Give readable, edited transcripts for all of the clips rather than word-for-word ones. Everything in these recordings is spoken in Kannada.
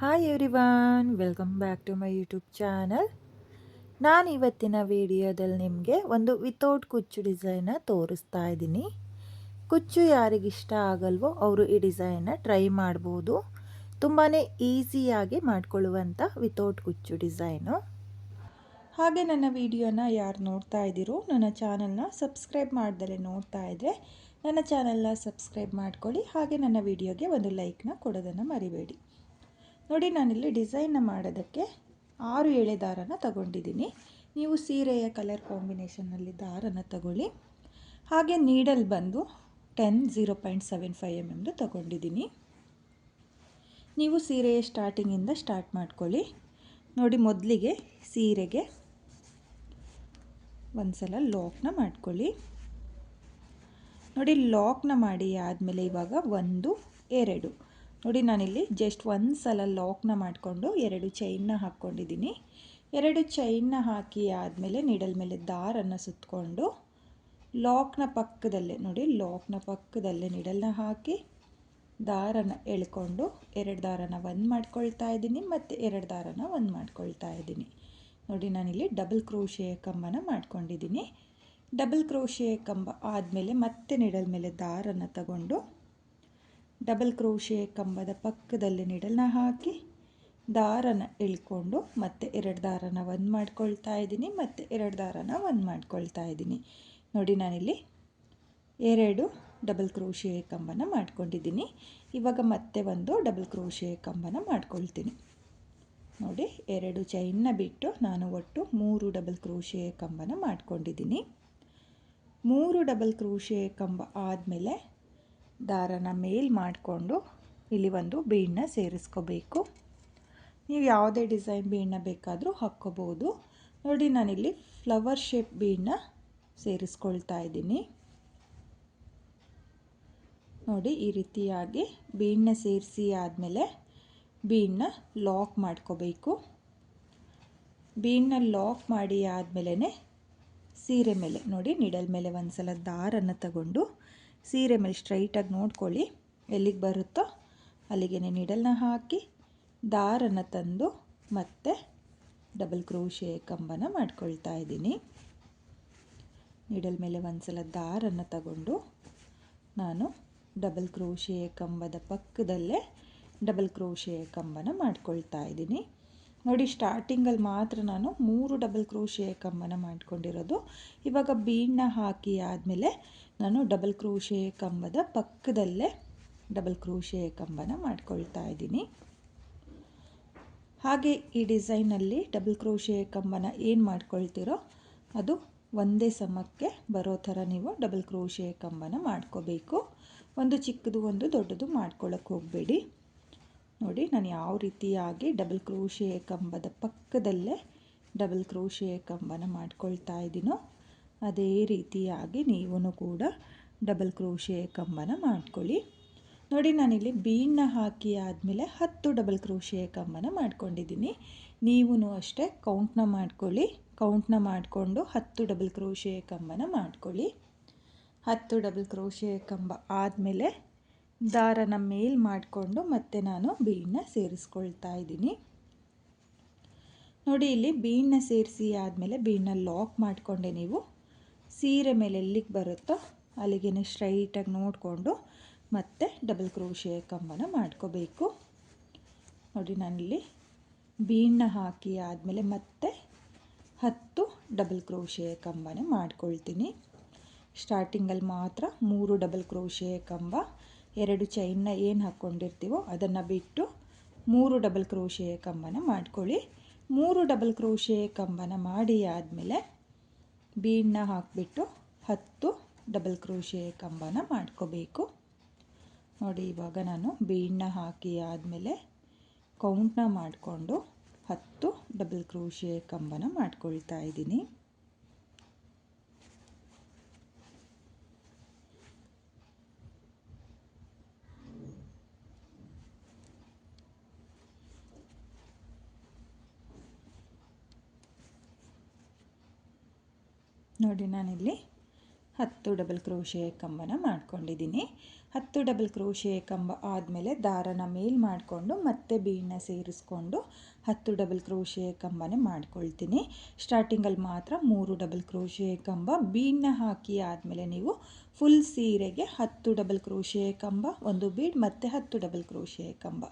Hi everyone, welcome back to my YouTube channel. ನಾನು ಇವತ್ತಿನ ವಿಡಿಯೋದಲ್ಲಿ ನಿಮಗೆ ಒಂದು ವಿತೌಟ್ ಕುಚ್ಚು ಡಿಸೈನ್ನ ತೋರಿಸ್ತಾ ಇದ್ದೀನಿ. ಕುಚ್ಚು ಯಾರಿಗಿಷ್ಟ ಆಗಲ್ವೋ ಅವರು ಈ ಡಿಸೈನ್ನ ಟ್ರೈ ಮಾಡ್ಬೋದು. ತುಂಬಾ ಈಸಿಯಾಗಿ ಮಾಡ್ಕೊಳ್ಳುವಂಥ ವಿತೌಟ್ ಕುಚ್ಚು ಡಿಸೈನು. ಹಾಗೆ ನನ್ನ ವಿಡಿಯೋನ ಯಾರು ನೋಡ್ತಾ ಇದ್ದೀರೋ ನನ್ನ ಚಾನಲ್ನ ಸಬ್ಸ್ಕ್ರೈಬ್ ಮಾಡ್ದಲೇ ನೋಡ್ತಾ ಇದ್ದರೆ ನನ್ನ ಚಾನಲ್ನ ಸಬ್ಸ್ಕ್ರೈಬ್ ಮಾಡ್ಕೊಳ್ಳಿ. ಹಾಗೆ ನನ್ನ ವಿಡಿಯೋಗೆ ಒಂದು ಲೈಕ್ನ ಕೊಡೋದನ್ನು ಮರಿಬೇಡಿ. ನೋಡಿ, ನಾನಿಲ್ಲಿ ಡಿಸೈನ್ನ ಮಾಡೋದಕ್ಕೆ 6 ಎಳೆ ದಾರನ ತಗೊಂಡಿದ್ದೀನಿ. ನೀವು ಸೀರೆಯ ಕಲರ್ ಕಾಂಬಿನೇಷನ್ನಲ್ಲಿ ದಾರನ ತಗೊಳ್ಳಿ. ಹಾಗೆ ನೀಡಲ್ ಬಂದು 0.75 mm ತಗೊಂಡಿದ್ದೀನಿ. ನೀವು ಸೀರೆಯ ಸ್ಟಾರ್ಟಿಂಗಿಂದ ಸ್ಟಾರ್ಟ್ ಮಾಡ್ಕೊಳ್ಳಿ. ನೋಡಿ, ಮೊದಲಿಗೆ ಸೀರೆಗೆ ಒಂದು ಸಲ ಲಾಕ್ನ ಮಾಡ್ಕೊಳ್ಳಿ. ನೋಡಿ, ಲಾಕ್ನ ಮಾಡಿ ಆದಮೇಲೆ ಇವಾಗ 1 2 ನೋಡಿ, ನಾನಿಲ್ಲಿ ಜಸ್ಟ್ ಒಂದು ಸಲ ಲಾಕ್ನ ಮಾಡಿಕೊಂಡು 2 ಚೈನ್ನ ಹಾಕ್ಕೊಂಡಿದ್ದೀನಿ. 2 ಚೈನ್ನ ಹಾಕಿ ಆದಮೇಲೆ ನೀಡಲ್ ಮೇಲೆ ದಾರನ್ನು ಸುತ್ತಕೊಂಡು ಲಾಕ್ನ ಪಕ್ಕದಲ್ಲೇ ನೋಡಿ, ಲಾಕ್ನ ಪಕ್ಕದಲ್ಲೇ ನೀಡಲ್ನ ಹಾಕಿ ದಾರನ ಎಳ್ಕೊಂಡು 2 ದಾರನ ಒಂದು ಮಾಡ್ಕೊಳ್ತಾ ಇದ್ದೀನಿ ಮತ್ತು 2 ದಾರನ ಒಂದು ಮಾಡ್ಕೊಳ್ತಾ ಇದ್ದೀನಿ. ನೋಡಿ, ನಾನಿಲ್ಲಿ ಡಬಲ್ ಕ್ರೋಶೆಯ ಕಂಬನ ಮಾಡ್ಕೊಂಡಿದ್ದೀನಿ. ಡಬಲ್ ಕ್ರೋಶೆಯ ಕಂಬ ಆದಮೇಲೆ ಮತ್ತೆ ನೀಡಲ್ ಮೇಲೆ ದಾರನ ತಗೊಂಡು ಡಬಲ್ ಕ್ರೋಶೆ ಕಂಬದ ಪಕ್ಕದಲ್ಲಿ ನೀಡಲ್ನ ಹಾಕಿ ದಾರನ ಎಳ್ಕೊಂಡು ಮತ್ತೆ 2 ದಾರನ ಒಂದು ಮಾಡ್ಕೊಳ್ತಾ ಇದ್ದೀನಿ ಮತ್ತು 2 ದಾರನ ಒಂದು ಮಾಡ್ಕೊಳ್ತಾ ಇದ್ದೀನಿ. ನೋಡಿ, ನಾನಿಲ್ಲಿ 2 ಡಬಲ್ ಕ್ರೋಶೆ ಕಂಬನ ಮಾಡ್ಕೊಂಡಿದ್ದೀನಿ. ಇವಾಗ ಮತ್ತೆ ಒಂದು ಡಬಲ್ ಕ್ರೋಶೆ ಕಂಬನ ಮಾಡ್ಕೊಳ್ತೀನಿ. ನೋಡಿ, 2 ಚೈನ್ನ ಬಿಟ್ಟು ನಾನು ಒಟ್ಟು 3 ಡಬಲ್ ಕ್ರೋಶೆ ಕಂಬನ ಮಾಡ್ಕೊಂಡಿದ್ದೀನಿ. 3 ಡಬಲ್ ಕ್ರೋಶೆ ಕಂಬ ಆದಮೇಲೆ ದಾರನ ಮೇಲ್ ಮಾಡಿಕೊಂಡು ಇಲ್ಲಿ ಒಂದು ಬೀಡನ್ನ ಸೇರಿಸ್ಕೋಬೇಕು. ನೀವು ಯಾವುದೇ ಡಿಸೈನ್ ಬೀಡನ್ನ ಬೇಕಾದರೂ ಹಾಕ್ಕೋಬೋದು. ನೋಡಿ, ನಾನಿಲ್ಲಿ ಫ್ಲವರ್ ಶೇಪ್ ಬೀಡನ್ನ ಸೇರಿಸ್ಕೊಳ್ತಾ ಇದ್ದೀನಿ. ನೋಡಿ, ಈ ರೀತಿಯಾಗಿ ಬೀಡನ್ನ ಸೇರಿಸಿ ಆದಮೇಲೆ ಬೀಡನ್ನ ಲಾಕ್ ಮಾಡ್ಕೋಬೇಕು. ಬೀಡನ್ನ ಲಾಕ್ ಮಾಡಿ ಆದಮೇಲೆ ಸೀರೆ ಮೇಲೆ ನೋಡಿ, ನೀಡಲ್ ಮೇಲೆ ಒಂದು ಸಲ ದಾರನ್ನು ತಗೊಂಡು ಸೀರೆ ಮೇಲೆ ಸ್ಟ್ರೈಟಾಗಿ ನೋಡ್ಕೊಳ್ಳಿ, ಎಲ್ಲಿಗೆ ಬರುತ್ತೋ ಅಲ್ಲಿಗೆ ನೀಡಲ್ನ ಹಾಕಿ ದಾರನ್ನು ತಂದು ಮತ್ತೆ ಡಬಲ್ ಕ್ರೋಶೆ ಕಂಬನ ಮಾಡ್ಕೊಳ್ತಾ ಇದ್ದೀನಿ. ನೀಡಲ್ ಮೇಲೆ ಒಂದು ಸಲ ದಾರನ್ನು ತಗೊಂಡು ನಾನು ಡಬಲ್ ಕ್ರೋಶೆ ಕಂಬದ ಪಕ್ಕದಲ್ಲೇ ಡಬಲ್ ಕ್ರೋಶೆ ಕಂಬನ ಮಾಡ್ಕೊಳ್ತಾ ಇದ್ದೀನಿ. ನೋಡಿ, ಸ್ಟಾರ್ಟಿಂಗಲ್ಲಿ ಮಾತ್ರ ನಾನು 3 ಡಬಲ್ ಕ್ರೋಶೆ ಕಂಬನ ಮಾಡ್ಕೊಂಡಿರೋದು. ಇವಾಗ ಬೀಡನ್ನ ಹಾಕಿ ಆದಮೇಲೆ ನಾನು ಡಬಲ್ ಕ್ರೋಶೆ ಕಂಬದ ಪಕ್ಕದಲ್ಲೇ ಡಬಲ್ ಕ್ರೋಶೆ ಕಂಬನ ಮಾಡ್ಕೊಳ್ತಾ ಇದ್ದೀನಿ. ಹಾಗೆ ಈ ಡಿಸೈನಲ್ಲಿ ಡಬಲ್ ಕ್ರೋಶೆ ಕಂಬನ ಏನು ಮಾಡ್ಕೊಳ್ತೀರೋ ಅದು ಒಂದೇ ಸಮಕ್ಕೆ ಬರೋ ಥರ ನೀವು ಡಬಲ್ ಕ್ರೋಶೆ ಕಂಬನ ಮಾಡ್ಕೋಬೇಕು. ಒಂದು ಚಿಕ್ಕದು ಒಂದು ದೊಡ್ಡದು ಮಾಡ್ಕೊಳ್ಳೋಕೆ ಹೋಗಬೇಡಿ. ನೋಡಿ, ನಾನು ಯಾವ ರೀತಿಯಾಗಿ ಡಬಲ್ ಕ್ರೋಶೆ ಕಂಬದ ಪಕ್ಕದಲ್ಲೇ ಡಬಲ್ ಕ್ರೋಶೆ ಕಂಬನ ಮಾಡ್ಕೊಳ್ತಾ ಇದ್ದೀನೋ ಅದೇ ರೀತಿಯಾಗಿ ನೀವು ಕೂಡ ಡಬಲ್ ಕ್ರೋಶೆ ಕಂಬನ ಮಾಡ್ಕೊಳ್ಳಿ. ನೋಡಿ, ನಾನಿಲ್ಲಿ ಬೀಡನ್ನ ಹಾಕಿ ಆದಮೇಲೆ 10 ಡಬಲ್ ಕ್ರೋಶೆ ಕಂಬನ ಮಾಡ್ಕೊಂಡಿದ್ದೀನಿ. ನೀವು ಅಷ್ಟೇ ಕೌಂಟ್ನ ಮಾಡ್ಕೊಳ್ಳಿ. ಕೌಂಟ್ನ ಮಾಡಿಕೊಂಡು 10 ಡಬಲ್ ಕ್ರೋಶೆ ಕಂಬನ ಮಾಡ್ಕೊಳ್ಳಿ. 10 ಡಬಲ್ ಕ್ರೋಶೆ ಕಂಬ ಆದಮೇಲೆ ದಾರನ ಮೇಲ್ ಮಾಡಿಕೊಂಡು ಮತ್ತೆ ನಾನು ಬೀಡನ್ನ ಸೇರಿಸ್ಕೊಳ್ತಾ ಇದ್ದೀನಿ. ನೋಡಿ, ಇಲ್ಲಿ ಬೀಡನ್ನ ಸೇರಿಸಿ ಆದಮೇಲೆ ಬೀಡನ್ನ ಲಾಕ್ ಮಾಡಿಕೊಂಡೆ ನೀವು ಸೀರೆ ಮೇಲೆ ಎಲ್ಲಿಗೆ ಬರುತ್ತೋ ಅಲ್ಲಿಗೆ ಸ್ಟ್ರೈಟಾಗಿ ನೋಡಿಕೊಂಡು ಮತ್ತೆ ಡಬಲ್ ಕ್ರೋಶೆ ಕಂಬನ ಮಾಡ್ಕೋಬೇಕು. ನೋಡಿ, ನಾನಿಲ್ಲಿ ಬೀಡನ್ನ ಹಾಕಿ ಆದಮೇಲೆ ಮತ್ತೆ 10 ಡಬಲ್ ಕ್ರೋಶೆ ಕಂಬನ ಮಾಡ್ಕೊಳ್ತೀನಿ. ಸ್ಟಾರ್ಟಿಂಗಲ್ಲಿ ಮಾತ್ರ 3 ಡಬಲ್ ಕ್ರೋಶೆ ಕಂಬ, 2 ಚೈನ್ನ ಏನು ಹಾಕ್ಕೊಂಡಿರ್ತೀವೋ ಅದನ್ನು ಬಿಟ್ಟು 3 ಡಬಲ್ ಕ್ರೋಶೆ ಕಂಬನ ಮಾಡ್ಕೊಳ್ಳಿ. 3 ಡಬಲ್ ಕ್ರೋಶೆ ಕಂಬನ ಮಾಡಿ ಆದಮೇಲೆ ಬೀಡನ್ನ ಹಾಕಿಬಿಟ್ಟು 10 ಡಬಲ್ ಕ್ರೋಶೆ ಕಂಬನ ಮಾಡ್ಕೋಬೇಕು. ನೋಡಿ, ಇವಾಗ ನಾನು ಬೀಡನ್ನ ಹಾಕಿ ಆದಮೇಲೆ ಕೌಂಟ್ನ ಮಾಡಿಕೊಂಡು 10 ಡಬಲ್ ಕ್ರೋಶೆ ಕಂಬನ ಮಾಡ್ಕೊಳ್ತಾ ಇದ್ದೀನಿ. ನೋಡಿ, ನಾನಿಲ್ಲಿ 10 ಡಬಲ್ ಕ್ರೋಶೆ ಕಂಬನ ಮಾಡ್ಕೊಂಡಿದ್ದೀನಿ. 10 ಡಬಲ್ ಕ್ರೋಶೆ ಕಂಬ ಆದಮೇಲೆ ದಾರನ ಮೇಲ್ ಮಾಡಿಕೊಂಡು ಮತ್ತೆ ಬೀಡನ್ನ ಸೇರಿಸ್ಕೊಂಡು 10 ಡಬಲ್ ಕ್ರೋಶೆ ಕಂಬನೇ ಮಾಡ್ಕೊಳ್ತೀನಿ. ಸ್ಟಾರ್ಟಿಂಗಲ್ಲಿ ಮಾತ್ರ 3 ಡಬಲ್ ಕ್ರೋಶೆ ಕಂಬ. ಬೀಡನ್ನ ಹಾಕಿ ಆದಮೇಲೆ ನೀವು ಫುಲ್ ಸೀರೆಗೆ 10 ಡಬಲ್ ಕ್ರೋಶೆ ಕಂಬ, ಒಂದು ಬೀಡ್ ಮತ್ತು 10 ಡಬಲ್ ಕ್ರೋಶೆ ಕಂಬ,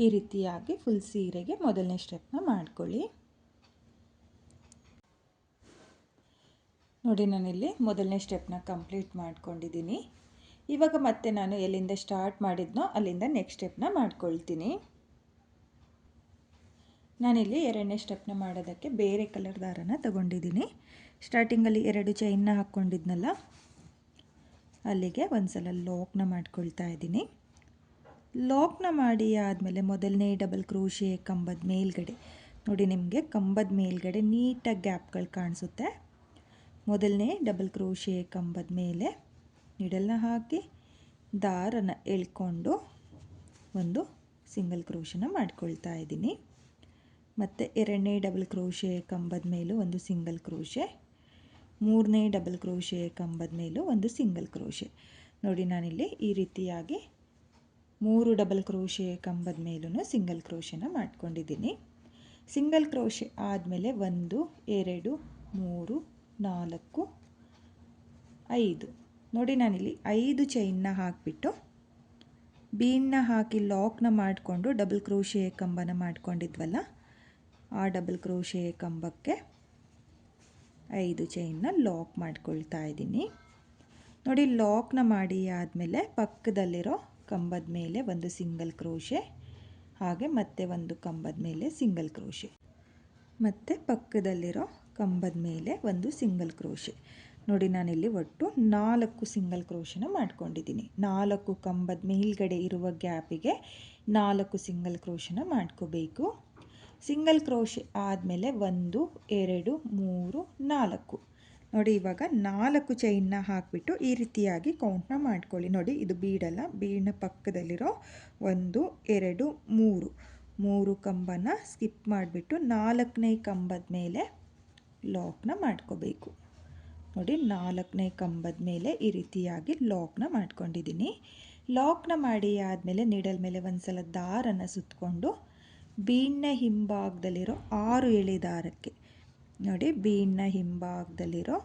ಈ ರೀತಿಯಾಗಿ ಫುಲ್ ಸೀರೆಗೆ ಮೊದಲನೇ ಸ್ಟೆಪ್ನ ಮಾಡ್ಕೊಳ್ಳಿ. ನೋಡಿ, ನಾನಿಲ್ಲಿ ಮೊದಲನೇ ಸ್ಟೆಪ್ನ ಕಂಪ್ಲೀಟ್ ಮಾಡ್ಕೊಂಡಿದ್ದೀನಿ. ಇವಾಗ ಮತ್ತೆ ನಾನು ಎಲ್ಲಿಂದ ಸ್ಟಾರ್ಟ್ ಮಾಡಿದ್ನೋ ಅಲ್ಲಿಂದ ನೆಕ್ಸ್ಟ್ ಸ್ಟೆಪ್ನ ಮಾಡ್ಕೊಳ್ತೀನಿ. ನಾನಿಲ್ಲಿ ಎರಡನೇ ಸ್ಟೆಪ್ನ ಮಾಡೋದಕ್ಕೆ ಬೇರೆ ಕಲರ್ ದಾರನ ತಗೊಂಡಿದ್ದೀನಿ. ಸ್ಟಾರ್ಟಿಂಗಲ್ಲಿ 2 ಚೈನ್ನ ಹಾಕ್ಕೊಂಡಿದ್ನಲ್ಲ, ಅಲ್ಲಿಗೆ ಒಂದು ಸಲ ಲಾಕ್ನ ಮಾಡ್ಕೊಳ್ತಾ ಇದ್ದೀನಿ. ಲಾಕ್ನ ಮಾಡಿ ಆದಮೇಲೆ ಮೊದಲನೇ ಡಬಲ್ ಕ್ರೋಶೆ ಕಂಬದ ಮೇಲ್ಗಡೆ ನೋಡಿ, ನಿಮಗೆ ಕಂಬದ ಮೇಲ್ಗಡೆ ನೀಟಾಗಿ ಗ್ಯಾಪ್ಗಳು ಕಾಣಿಸುತ್ತೆ. ಮೊದಲನೇ ಡಬಲ್ ಕ್ರೋಶೆ ಕಂಬದ ಮೇಲೆ ನೀಡಲ್ನ ಹಾಕಿ ದಾರನ ಎಳ್ಕೊಂಡು ಒಂದು ಸಿಂಗಲ್ ಕ್ರೋಶನ ಮಾಡ್ಕೊಳ್ತಾ ಇದ್ದೀನಿ. ಮತ್ತು ಎರಡನೇ ಡಬಲ್ ಕ್ರೋಶೆ ಕಂಬದ ಮೇಲೂ ಒಂದು ಸಿಂಗಲ್ ಕ್ರೋಶೆ, ಮೂರನೇ ಡಬಲ್ ಕ್ರೋಶೆ ಕಂಬದ ಮೇಲೂ ಒಂದು ಸಿಂಗಲ್ ಕ್ರೋಶೆ. ನೋಡಿ, ನಾನಿಲ್ಲಿ ಈ ರೀತಿಯಾಗಿ 3 ಡಬಲ್ ಕ್ರೋಶೆ ಕಂಬದ ಮೇಲೂ ಸಿಂಗಲ್ ಕ್ರೋಶನ ಮಾಡ್ಕೊಂಡಿದ್ದೀನಿ. ಸಿಂಗಲ್ ಕ್ರೋಶೆ ಆದಮೇಲೆ 1 2 3 4 5 ನೋಡಿ, ನಾನಿಲ್ಲಿ 5 ಚೈನ್ನ ಹಾಕಿಬಿಟ್ಟು ಬೀಡನ್ನ ಹಾಕಿ ಲಾಕ್ನ ಮಾಡಿಕೊಂಡು ಡಬಲ್ ಕ್ರೋಶೆ ಕಂಬನ ಮಾಡ್ಕೊಂಡಿದ್ವಲ್ಲ, ಆ ಡಬಲ್ ಕ್ರೋಶೆ ಕಂಬಕ್ಕೆ 5 ಚೈನ್ನ ಲಾಕ್ ಮಾಡ್ಕೊಳ್ತಾ ಇದ್ದೀನಿ. ನೋಡಿ, ಲಾಕ್ನ ಮಾಡಿ ಆದಮೇಲೆ ಪಕ್ಕದಲ್ಲಿರೋ ಕಂಬದ ಮೇಲೆ ಒಂದು ಸಿಂಗಲ್ ಕ್ರೋಶೆ, ಹಾಗೆ ಮತ್ತೆ ಒಂದು ಕಂಬದ ಮೇಲೆ ಸಿಂಗಲ್ ಕ್ರೋಶೆ, ಮತ್ತು ಪಕ್ಕದಲ್ಲಿರೋ ಕಂಬದ ಮೇಲೆ ಒಂದು ಸಿಂಗಲ್ ಕ್ರೋಶೆ. ನೋಡಿ, ನಾನಿಲ್ಲಿ ಒಟ್ಟು 4 ಸಿಂಗಲ್ ಕ್ರೋಶನ ಮಾಡ್ಕೊಂಡಿದ್ದೀನಿ. 4 ಕಂಬದ ಮೇಲ್ಗಡೆ ಇರುವ ಗ್ಯಾಪಿಗೆ 4 ಸಿಂಗಲ್ ಕ್ರೋಶನ ಮಾಡ್ಕೋಬೇಕು. ಸಿಂಗಲ್ ಕ್ರೋಶೆ ಆದಮೇಲೆ 1 2 3 4 ನೋಡಿ, ಇವಾಗ 4 ಚೈನ್ನ ಹಾಕಿಬಿಟ್ಟು ಈ ರೀತಿಯಾಗಿ ಕೌಂಟ್ನ ಮಾಡ್ಕೊಳ್ಳಿ. ನೋಡಿ, ಇದು ಬೀಡಲ್ಲ, ಬೀಡ್ನ ಪಕ್ಕದಲ್ಲಿರೋ 1 2 3 ಕಂಬನ ಸ್ಕಿಪ್ ಮಾಡಿಬಿಟ್ಟು 4ನೇ ಕಂಬದ ಮೇಲೆ ಲಾಕ್ನ ಮಾಡ್ಕೋಬೇಕು. ನೋಡಿ, 4ನೇ ಕಂಬದ ಮೇಲೆ ಈ ರೀತಿಯಾಗಿ ಲಾಕ್ನ ಮಾಡ್ಕೊಂಡಿದ್ದೀನಿ. ಲಾಕ್ನ ಮಾಡಿ ಆದಮೇಲೆ ನೀಡಲ್ ಮೇಲೆ ಒಂದು ಸಲ ದಾರನ ಸುತ್ತಕೊಂಡು ಬೀಡ್ನ ಹಿಂಭಾಗದಲ್ಲಿರೋ 6 ಎಳೆ ದಾರಕ್ಕೆ ನೋಡಿ, ಬೀಡ್ನ ಹಿಂಭಾಗದಲ್ಲಿರೋ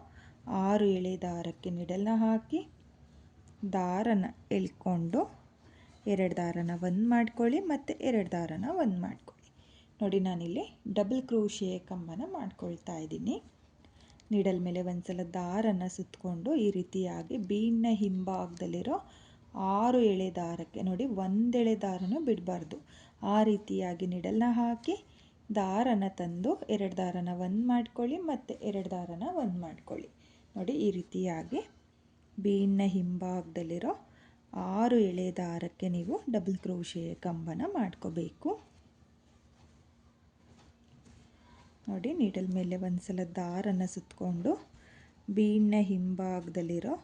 6 ಎಳೆ ದಾರಕ್ಕೆ ನೀಡಲ್ನ ಹಾಕಿ ದಾರನ ಎಳ್ಕೊಂಡು 2 ದಾರನ ಒಂದು ಮಾಡ್ಕೊಳ್ಳಿ ಮತ್ತು 2 ದಾರನ ಒಂದು ಮಾಡ್ಕೊಳ್ಳಿ. ನೋಡಿ, ನಾನಿಲ್ಲಿ ಡಬಲ್ ಕ್ರೋಶೆ ಕಂಬನ ಮಾಡ್ಕೊಳ್ತಾ ಇದ್ದೀನಿ. ನೀಡಲ್ ಮೇಲೆ ಒಂದು ಸಲ ದಾರನ ಸುತ್ತಕೊಂಡು ಈ ರೀತಿಯಾಗಿ ಬೀಡ್ನ ಹಿಂಭಾಗದಲ್ಲಿರೋ 6 ಎಳೆ ದಾರಕ್ಕೆ ನೋಡಿ, 1 ಎಳೆ ದಾರನೂ ಬಿಡಬಾರ್ದು, ಆ ರೀತಿಯಾಗಿ ನೀಡಲ್ನ ಹಾಕಿ ದಾರನ ತಂದು 2 ದಾರನ ಒಂದು ಮಾಡ್ಕೊಳ್ಳಿ ಮತ್ತು 2 ದಾರನ ಒಂದು ಮಾಡ್ಕೊಳ್ಳಿ. ನೋಡಿ, ಈ ರೀತಿಯಾಗಿ ಬೀಡ್ನ ಹಿಂಭಾಗದಲ್ಲಿರೋ 6 ಎಳೆ ದಾರಕ್ಕೆ ನೀವು ಡಬಲ್ ಕ್ರೋಶೆ ಕಂಬನ ಮಾಡ್ಕೋಬೇಕು. ನೋಡಿ, ನೀಡಲ್ ಮೇಲೆ ಒಂದು ಸಲ ದಾರನ ಸುತ್ತಕೊಂಡು ಬೀಡ್ನ ಹಿಂಭಾಗದಲ್ಲಿರೋ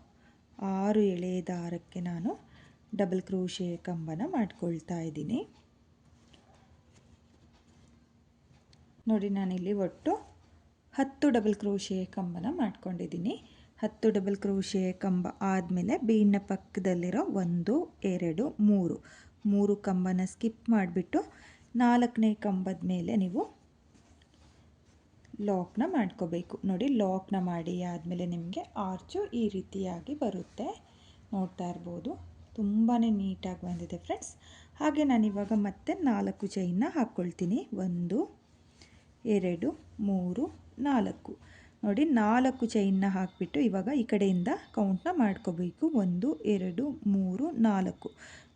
6 ಎಳೆ ದಾರಕ್ಕೆ ನಾನು ಡಬಲ್ ಕ್ರೋಶೆ ಕಂಬನ ಮಾಡ್ಕೊಳ್ತಾ ಇದ್ದೀನಿ. ನೋಡಿ, ನಾನಿಲ್ಲಿ ಒಟ್ಟು 10 ಡಬಲ್ ಕ್ರೋಶೆ ಕಂಬನ ಮಾಡ್ಕೊಂಡಿದ್ದೀನಿ. 10 ಡಬಲ್ ಕ್ರೋಶೆ ಕಂಬ ಆದಮೇಲೆ ಬೀಡ್ನ ಪಕ್ಕದಲ್ಲಿರೋ 1 2 3 ಕಂಬನ ಸ್ಕಿಪ್ ಮಾಡಿಬಿಟ್ಟು 4ನೇ ಕಂಬದ ಮೇಲೆ ನೀವು ಲಾಕ್ನ ಮಾಡ್ಕೋಬೇಕು. ನೋಡಿ, ಲಾಕ್ನ ಮಾಡಿ ಆದಮೇಲೆ ನಿಮಗೆ ಆರ್ಚು ಈ ರೀತಿಯಾಗಿ ಬರುತ್ತೆ, ನೋಡ್ತಾ ಇರ್ಬೋದು. ತುಂಬಾ ನೀಟಾಗಿ ಬಂದಿದೆ ಫ್ರೆಂಡ್ಸ್. ಹಾಗೆ ನಾನಿವಾಗ ಮತ್ತೆ 4 ಚೈನ್ನ ಹಾಕ್ಕೊಳ್ತೀನಿ. 1 2 3 4 ನೋಡಿ, 4 ಚೈನ್ನ ಹಾಕಿಬಿಟ್ಟು ಇವಾಗ ಈ ಕಡೆಯಿಂದ ಕೌಂಟ್ನ ಮಾಡ್ಕೋಬೇಕು. 1 2 3 4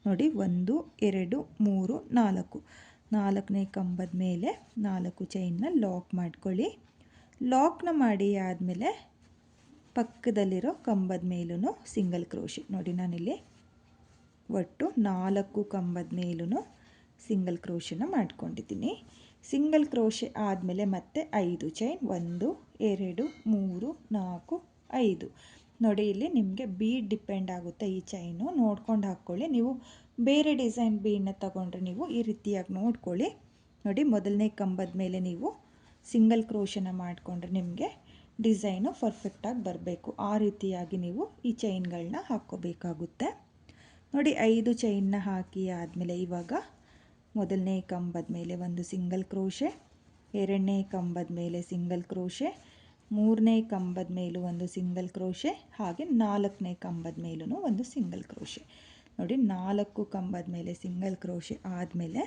ನೋಡಿ, 1 2 3 4 4ನೇ ಕಂಬದ ಮೇಲೆ 4 ಚೈನ್ನ ಲಾಕ್ ಮಾಡ್ಕೊಳ್ಳಿ. ಲಾಕ್ನ ಮಾಡಿ ಆದಮೇಲೆ ಪಕ್ಕದಲ್ಲಿರೋ ಕಂಬದ ಮೇಲೂ ಸಿಂಗಲ್ ಕ್ರೋಶೆ. ನೋಡಿ, ನಾನಿಲ್ಲಿ ಒಟ್ಟು 4 ಕಂಬದ ಮೇಲೂ ಸಿಂಗಲ್ ಕ್ರೋಶನ ಮಾಡ್ಕೊಂಡಿದ್ದೀನಿ. ಸಿಂಗಲ್ ಕ್ರೋಶೆ ಆದಮೇಲೆ ಮತ್ತೆ 5 ಚೈನ್ 1 2 3 4 5 ನೋಡಿ, ಇಲ್ಲಿ ನಿಮಗೆ ಬೀಡ್ ಡಿಪೆಂಡ್ ಆಗುತ್ತೆ, ಈ ಚೈನು ನೋಡ್ಕೊಂಡು ಹಾಕ್ಕೊಳ್ಳಿ. ನೀವು ಬೇರೆ ಡಿಸೈನ್ ಬೀಡನ್ನ ತಗೊಂಡ್ರೆ ನೀವು ಈ ರೀತಿಯಾಗಿ ನೋಡ್ಕೊಳ್ಳಿ. ನೋಡಿ, ಮೊದಲನೇ ಕಂಬದ ಮೇಲೆ ನೀವು ಸಿಂಗಲ್ ಕ್ರೋಶನ ಮಾಡಿಕೊಂಡ್ರೆ ನಿಮಗೆ ಡಿಸೈನು ಪರ್ಫೆಕ್ಟಾಗಿ ಬರಬೇಕು. ಆ ರೀತಿಯಾಗಿ ನೀವು ಈ ಚೈನ್ಗಳನ್ನ ಹಾಕ್ಕೋಬೇಕಾಗುತ್ತೆ. ನೋಡಿ 5 ಚೈನ್ನ ಹಾಕಿ ಆದಮೇಲೆ ಇವಾಗ ಮೊದಲನೇ ಕಂಬದ ಮೇಲೆ ಒಂದು ಸಿಂಗಲ್ ಕ್ರೋಶೆ, ಎರಡನೇ ಕಂಬದ ಮೇಲೆ ಸಿಂಗಲ್ ಕ್ರೋಶೆ, ಮೂರನೇ ಕಂಬದ ಮೇಲೂ ಒಂದು ಸಿಂಗಲ್ ಕ್ರೋಶೆ, ಹಾಗೆ ನಾಲ್ಕನೇ ಕಂಬದ ಮೇಲೂ ಒಂದು ಸಿಂಗಲ್ ಕ್ರೋಶೆ. ನೋಡಿ 4 ಕಂಬದ ಮೇಲೆ ಸಿಂಗಲ್ ಕ್ರೋಶೆ ಆದಮೇಲೆ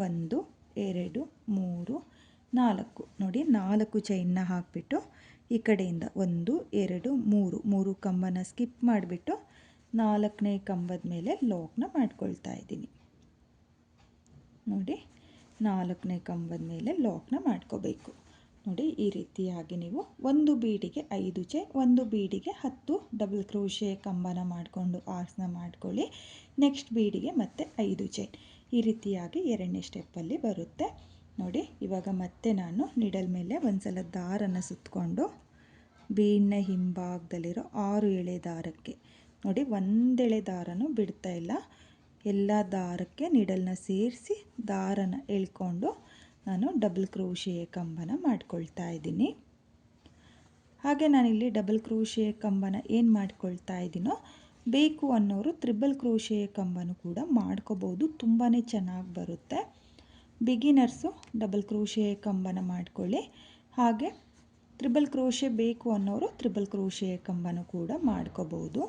1 2 3 4 ನೋಡಿ 4 ಚೈನ್ನ ಹಾಕಿಬಿಟ್ಟು ಈ ಕಡೆಯಿಂದ 1 2 3 ಕಂಬನ ಸ್ಕಿಪ್ ಮಾಡಿಬಿಟ್ಟು 4ನೇ ಕಂಬದ ಮೇಲೆ ಲಾಕ್ನ ಮಾಡ್ಕೊಳ್ತಾ ಇದ್ದೀನಿ. ನೋಡಿ 4ನೇ ಕಂಬದ ಮೇಲೆ ಲಾಕ್ನ ಮಾಡ್ಕೋಬೇಕು. ನೋಡಿ ಈ ರೀತಿಯಾಗಿ ನೀವು ಒಂದು ಬೀಡಿಗೆ 5 ಚೈನ್, ಒಂದು ಬೀಡಿಗೆ 10 ಡಬಲ್ ಕ್ರೋಶೆ ಕಂಬನ ಮಾಡಿಕೊಂಡು ಆರ್ಸ್ನ ಮಾಡ್ಕೊಳ್ಳಿ. ನೆಕ್ಸ್ಟ್ ಬೀಡಿಗೆ ಮತ್ತೆ 5 ಚೈನ್. ಈ ರೀತಿಯಾಗಿ ಎರಡನೇ ಸ್ಟೆಪ್ಪಲ್ಲಿ ಬರುತ್ತೆ. ನೋಡಿ ಇವಾಗ ಮತ್ತೆ ನಾನು ನಿಡಲ್ ಮೇಲೆ ಒಂದು ಸಲ ದಾರನ ಸುತ್ತಕೊಂಡು ಬೀಡ್ನ ಹಿಂಭಾಗದಲ್ಲಿರೋ 6 ಎಳೆ ದಾರಕ್ಕೆ ನೋಡಿ ಒಂದೆಳೆ ದಾರನೂ ಬಿಡ್ತಾ ಇಲ್ಲ, ಎಲ್ಲ ದಾರಕ್ಕೆ ನಿಡಲ್ನ ಸೇರಿಸಿ ದಾರನ ಎಳ್ಕೊಂಡು ನಾನು ಡಬಲ್ ಕ್ರೋಶೆಯ ಕಂಬನ ಮಾಡ್ಕೊಳ್ತಾ ಇದ್ದೀನಿ. ಹಾಗೆ ನಾನಿಲ್ಲಿ ಡಬಲ್ ಕ್ರೋಶೆಯ ಕಂಬನ ಏನು ಮಾಡ್ಕೊಳ್ತಾ ಇದ್ದೀನೋ ಬೇಕು ಅನ್ನೋರು ತ್ರಿಬಲ್ ಕ್ರೋಶೆಯ ಕಂಬನೂ ಕೂಡ ಮಾಡ್ಕೋಬೋದು, ತುಂಬಾ ಚೆನ್ನಾಗಿ ಬರುತ್ತೆ. ಬಿಗಿನರ್ಸು ಡಬಲ್ ಕ್ರೋಶೆಯ ಕಂಬನ ಮಾಡ್ಕೊಳ್ಳಿ. ಹಾಗೆ ತ್ರಿಬಲ್ ಕ್ರೋಶೆ ಬೇಕು ಅನ್ನೋರು ತ್ರಿಬಲ್ ಕ್ರೋಶೆಯ ಕಂಬನೂ ಕೂಡ ಮಾಡ್ಕೋಬೋದು.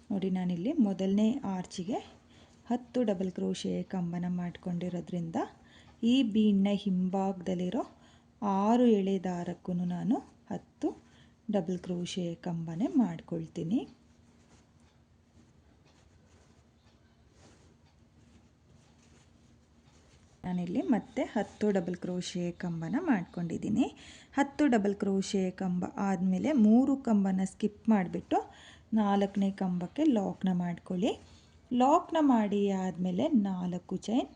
ನೋಡಿ ನಾನಿಲ್ಲಿ ಮೊದಲನೇ ಆರ್ಚಿಗೆ 10 ಡಬಲ್ ಕ್ರೋಶೆಯ ಕಂಬನ ಮಾಡ್ಕೊಂಡಿರೋದ್ರಿಂದ ಈ ಬೀಡ್ನ ಹಿಂಭಾಗದಲ್ಲಿರೋ 6 ಎಳೆ ದಾರಕ್ಕೂ ನಾನು 10 ಡಬಲ್ ಕ್ರೋಶೆಯ ಕಂಬನೇ ಮಾಡ್ಕೊಳ್ತೀನಿ. ನಾನಿಲ್ಲಿ ಮತ್ತೆ 10 ಡಬಲ್ ಕ್ರೋಶೆಯ ಕಂಬನ ಮಾಡ್ಕೊಂಡಿದ್ದೀನಿ. 10 ಡಬಲ್ ಕ್ರೋಶೆಯ ಕಂಬ ಆದಮೇಲೆ 3 ಕಂಬನ ಸ್ಕಿಪ್ ಮಾಡಿಬಿಟ್ಟು 4ನೇ ಕಂಬಕ್ಕೆ ಲಾಕ್ನ ಮಾಡ್ಕೊಳ್ಳಿ. ಲಾಕ್ನ ಮಾಡಿ ಆದಮೇಲೆ 4 ಚೈನ್.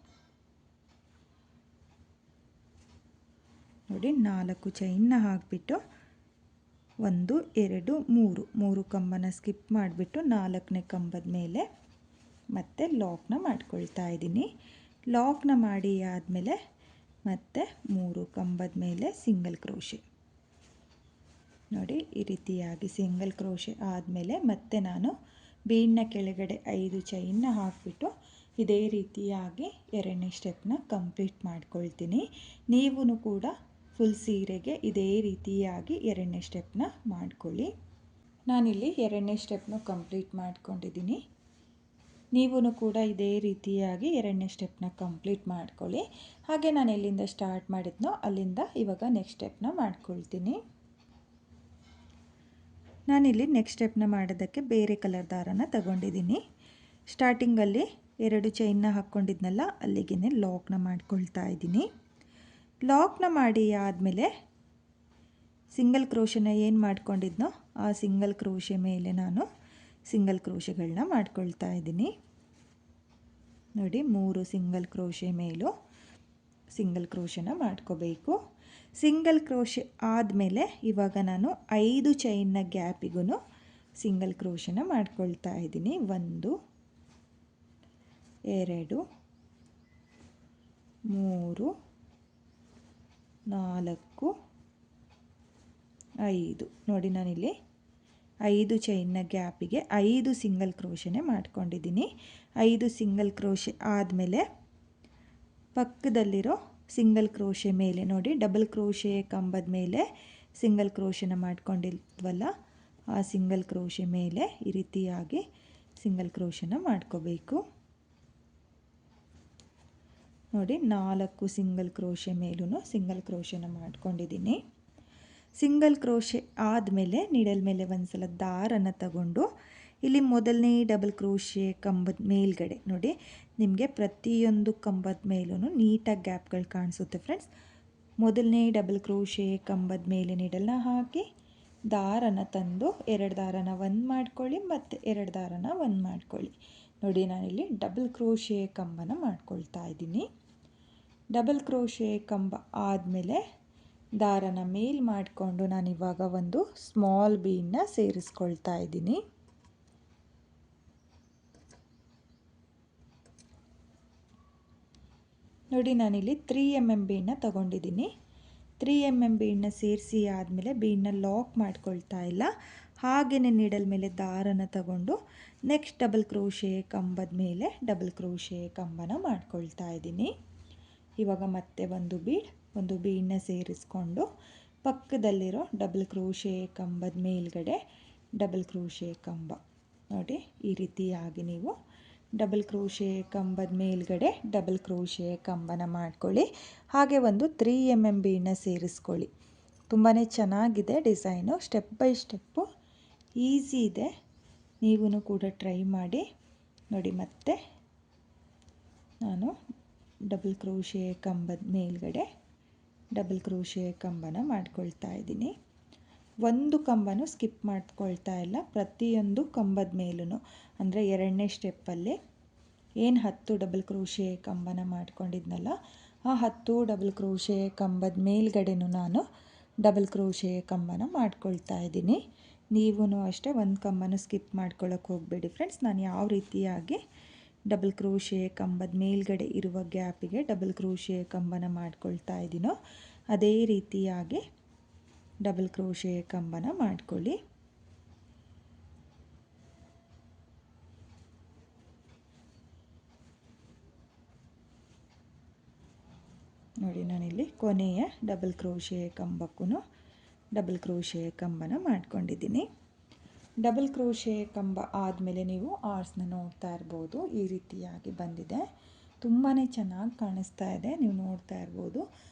ನೋಡಿ 4 ಚೈನ್ನ ಹಾಕಿಬಿಟ್ಟು 1 2 3 ಕಂಬನ ಸ್ಕಿಪ್ ಮಾಡಿಬಿಟ್ಟು 4ನೇ ಕಂಬದ ಮೇಲೆ ಮತ್ತೆ ಲಾಕ್ನ ಮಾಡ್ಕೊಳ್ತಾ ಇದ್ದೀನಿ. ಲಾಕ್ನ ಮಾಡಿ ಆದಮೇಲೆ ಮತ್ತೆ 3 ಕಂಬದ ಮೇಲೆ ಸಿಂಗಲ್ ಕ್ರೋಶೆ. ನೋಡಿ ಈ ರೀತಿಯಾಗಿ ಸಿಂಗಲ್ ಕ್ರೋಶೆ ಆದಮೇಲೆ ಮತ್ತೆ ನಾನು ಬೀಡ್ನ ಕೆಳಗಡೆ 5 ಚೈನ್ನ ಹಾಕಿಬಿಟ್ಟು ಇದೇ ರೀತಿಯಾಗಿ ಎರಡನೇ ಸ್ಟೆಪ್ನ ಕಂಪ್ಲೀಟ್ ಮಾಡ್ಕೊಳ್ತೀನಿ. ನೀವು ಕೂಡ ಫುಲ್ ಸೀರೆಗೆ ಇದೇ ರೀತಿಯಾಗಿ ಎರಡನೇ ಸ್ಟೆಪ್ನ ಮಾಡ್ಕೊಳ್ಳಿ. ನಾನಿಲ್ಲಿ ಎರಡನೇ ಸ್ಟೆಪ್ನ ಕಂಪ್ಲೀಟ್ ಮಾಡ್ಕೊಂಡಿದ್ದೀನಿ. ನೀವು ಕೂಡ ಇದೇ ರೀತಿಯಾಗಿ ಎರಡನೇ ಸ್ಟೆಪ್ನ ಕಂಪ್ಲೀಟ್ ಮಾಡ್ಕೊಳ್ಳಿ. ಹಾಗೆ ನಾನು ಎಲ್ಲಿಂದ ಸ್ಟಾರ್ಟ್ ಮಾಡಿದ್ನೋ ಅಲ್ಲಿಂದ ಇವಾಗ ನೆಕ್ಸ್ಟ್ ಸ್ಟೆಪ್ನ ಮಾಡ್ಕೊಳ್ತೀನಿ. ನಾನಿಲ್ಲಿ ನೆಕ್ಸ್ಟ್ ಸ್ಟೆಪ್ನ ಮಾಡೋದಕ್ಕೆ ಬೇರೆ ಕಲರ್ ದಾರನ ತಗೊಂಡಿದ್ದೀನಿ. ಸ್ಟಾರ್ಟಿಂಗಲ್ಲಿ 2 ಚೈನ್ನ ಹಾಕ್ಕೊಂಡಿದ್ನಲ್ಲ ಅಲ್ಲಿಗೆ ಲಾಕ್ನ ಮಾಡ್ಕೊಳ್ತಾ ಇದ್ದೀನಿ. ಲಾಕ್ನ ಮಾಡಿ ಆದಮೇಲೆ ಸಿಂಗಲ್ ಕ್ರೋಶೆನ ಏನು ಮಾಡ್ಕೊಂಡಿದ್ನೋ ಆ ಸಿಂಗಲ್ ಕ್ರೋಶೆ ಮೇಲೆ ನಾನು ಸಿಂಗಲ್ ಕ್ರೋಶೆಗಳನ್ನ ಮಾಡ್ಕೊಳ್ತಾ ಇದ್ದೀನಿ. ನೋಡಿ 3 ಸಿಂಗಲ್ ಕ್ರೋಶೆ ಮೇಲೂ ಸಿಂಗಲ್ ಕ್ರೋಶೆನ ಮಾಡ್ಕೋಬೇಕು. ಸಿಂಗಲ್ ಕ್ರೋಶೆ ಆದಮೇಲೆ ಇವಾಗ ನಾನು 5 ಚೈನ್ನ ಗ್ಯಾಪಿಗೂ ಸಿಂಗಲ್ ಕ್ರೋಶೆನ ಮಾಡ್ಕೊಳ್ತಾ ಇದ್ದೀನಿ. 1 2 3 4 5 ನೋಡಿ ನಾನಿಲ್ಲಿ 5 ಚೈನ್ನ ಗ್ಯಾಪಿಗೆ 5 ಸಿಂಗಲ್ ಕ್ರೋಶೆನೇ ಮಾಡ್ಕೊಂಡಿದ್ದೀನಿ. 5 ಸಿಂಗಲ್ ಕ್ರೋಶೆ ಆದಮೇಲೆ ಪಕ್ಕದಲ್ಲಿರೋ ಸಿಂಗಲ್ ಕ್ರೋಶೆ ಮೇಲೆ ನೋಡಿ ಡಬಲ್ ಕ್ರೋಶೆ ಕಂಬದ ಮೇಲೆ ಸಿಂಗಲ್ ಕ್ರೋಶೆನ ಮಾಡ್ಕೊಂಡಿದ್ವಲ್ಲ ಆ ಸಿಂಗಲ್ ಕ್ರೋಶೆ ಮೇಲೆ ಈ ರೀತಿಯಾಗಿ ಸಿಂಗಲ್ ಕ್ರೋಶೆನ ಮಾಡ್ಕೋಬೇಕು. ನೋಡಿ 4 ಸಿಂಗಲ್ ಕ್ರೋಶೆ ಮೇಲೂ ಸಿಂಗಲ್ ಕ್ರೋಶೆನ ಮಾಡ್ಕೊಂಡಿದ್ದೀನಿ. ಸಿಂಗಲ್ ಕ್ರೋಶೆ ಆದಮೇಲೆ ನೀಡಲ್ ಮೇಲೆ ಒಂದು ಸಲ ದಾರನ ತಗೊಂಡು ಇಲ್ಲಿ ಮೊದಲನೇ ಡಬಲ್ ಕ್ರೋಶೆ ಕಂಬದ ಮೇಲ್ಗಡೆ ನೋಡಿ ನಿಮಗೆ ಪ್ರತಿಯೊಂದು ಕಂಬದ ಮೇಲೂ ನೀಟಾಗಿ ಗ್ಯಾಪ್ಗಳು ಕಾಣಿಸುತ್ತೆ ಫ್ರೆಂಡ್ಸ್. ಮೊದಲನೇ ಡಬಲ್ ಕ್ರೋಶೆ ಕಂಬದ ಮೇಲೆ ನೀಡಲ್ನ ಹಾಕಿ ದಾರನ ತಂದು 2 ದಾರನ ಒಂದು ಮಾಡ್ಕೊಳ್ಳಿ ಮತ್ತು 2 ದಾರನ ಒಂದು ಮಾಡ್ಕೊಳ್ಳಿ. ನೋಡಿ ನಾನಿಲ್ಲಿ ಡಬಲ್ ಕ್ರೋಶೆ ಕಂಬನ ಮಾಡ್ಕೊಳ್ತಾ ಇದ್ದೀನಿ. ಡಬಲ್ ಕ್ರೋಶೆ ಕಂಬ ಆದಮೇಲೆ ದಾರನ ಮೇಲ್ ಮಾಡಿಕೊಂಡು ನಾನಿವಾಗ ಒಂದು ಸ್ಮಾಲ್ ಬೀಡನ್ನ ಸೇರಿಸ್ಕೊಳ್ತಾ ಇದ್ದೀನಿ. ನೋಡಿ ನಾನಿಲ್ಲಿ 3 mm ಬೀಡನ್ನ ತಗೊಂಡಿದ್ದೀನಿ. 3 mm ಬೀಡನ್ನ ಸೇರಿಸಿ ಆದಮೇಲೆ ಬೀಡನ್ನ ಲಾಕ್ ಮಾಡ್ಕೊಳ್ತಾ ಇಲ್ಲ, ಹಾಗೆಯೇ ನೀಡಲ್ ಮೇಲೆ ದಾರನ ತಗೊಂಡು ನೆಕ್ಸ್ಟ್ ಡಬಲ್ ಕ್ರೋಶೆ ಕಂಬದ ಮೇಲೆ ಡಬಲ್ ಕ್ರೋಶೆ ಕಂಬನ ಮಾಡ್ಕೊಳ್ತಾ ಇದ್ದೀನಿ. ಇವಾಗ ಮತ್ತೆ ಒಂದು ಬೀಡನ್ನ ಸೇರಿಸ್ಕೊಂಡು ಪಕ್ಕದಲ್ಲಿರೋ ಡಬಲ್ ಕ್ರೋಶೆ ಕಂಬದ ಮೇಲ್ಗಡೆ ಡಬಲ್ ಕ್ರೋಶೆ ಕಂಬ ನೋಡಿ, ಈ ರೀತಿಯಾಗಿ ನೀವು ಡಬಲ್ ಕ್ರೋಶೆ ಕಂಬದ ಮೇಲ್ಗಡೆ ಡಬಲ್ ಕ್ರೋಶೆ ಕಂಬನ ಮಾಡ್ಕೊಳ್ಳಿ. ಹಾಗೆ ಒಂದು 3 mm ಬೀಡನ್ನ ಸೇರಿಸ್ಕೊಳ್ಳಿ. ತುಂಬಾ ಚೆನ್ನಾಗಿದೆ design, step by step easy ಇದೆ, ನೀವೂ ಕೂಡ ಟ್ರೈ ಮಾಡಿ ನೋಡಿ. ಮತ್ತೆ ನಾನು ಡಬಲ್ ಕ್ರೋಶೆ ಕಂಬದ ಮೇಲ್ಗಡೆ ಡಬಲ್ ಕ್ರೋಶೆ ಕಂಬನ ಮಾಡ್ಕೊಳ್ತಾ ಇದ್ದೀನಿ. ಒಂದು ಕಂಬನೂ ಸ್ಕಿಪ್ ಮಾಡ್ಕೊಳ್ತಾ ಇಲ್ಲ, ಪ್ರತಿಯೊಂದು ಕಂಬದ ಮೇಲೂ ಅಂದರೆ 2ನೇ ಸ್ಟೆಪ್ಪಲ್ಲಿ ಏನು 10 ಡಬಲ್ ಕ್ರೋಶೆ ಕಂಬನ ಮಾಡ್ಕೊಂಡಿದ್ನಲ್ಲ, ಆ 10 ಡಬಲ್ ಕ್ರೋಶೆ ಕಂಬದ ಮೇಲ್ಗಡೆನೂ ನಾನು ಡಬಲ್ ಕ್ರೋಶೆ ಕಂಬನ ಮಾಡ್ಕೊಳ್ತಾ ಇದ್ದೀನಿ. ನೀವೂ ಅಷ್ಟೇ ಒಂದು ಕಂಬನೂ ಸ್ಕಿಪ್ ಮಾಡ್ಕೊಳ್ಳೋಕೆ ಹೋಗಬೇಡಿ ಫ್ರೆಂಡ್ಸ್. ನಾನು ಯಾವ ರೀತಿಯಾಗಿ ಡಬಲ್ ಕ್ರೋಶೆ ಕಂಬದ ಮೇಲ್ಗಡೆ ಇರುವ ಗ್ಯಾಪಿಗೆ ಡಬಲ್ ಕ್ರೋಶೆ ಕಂಬನ ಮಾಡ್ಕೊಳ್ತಾ ಇದ್ದೀನೋ ಅದೇ ರೀತಿಯಾಗಿ ಡಬಲ್ ಕ್ರೋಶೆ ಕಂಬನ ಮಾಡ್ಕೊಳ್ಳಿ. ನೋಡಿ, ನಾನಿಲ್ಲಿ ಕೊನೆಯ ಡಬಲ್ ಕ್ರೋಶೆ ಕಂಬಕ್ಕೂ ಡಬಲ್ ಕ್ರೋಶೆ ಕಂಬನ ಮಾಡ್ಕೊಂಡಿದ್ದೀನಿ. ಡಬಲ್ ಕ್ರೋಶೆ ಕಂಬ ಆದಮೇಲೆ ನೀವು ಆರ್ಸ್ನ ನೋಡ್ತಾ ಇರ್ಬೋದು, ಈ ರೀತಿಯಾಗಿ ಬಂದಿದೆ. ತುಂಬಾ ಚೆನ್ನಾಗಿ ಕಾಣಿಸ್ತಾ ಇದೆ, ನೀವು ನೋಡ್ತಾ ಇರ್ಬೋದು.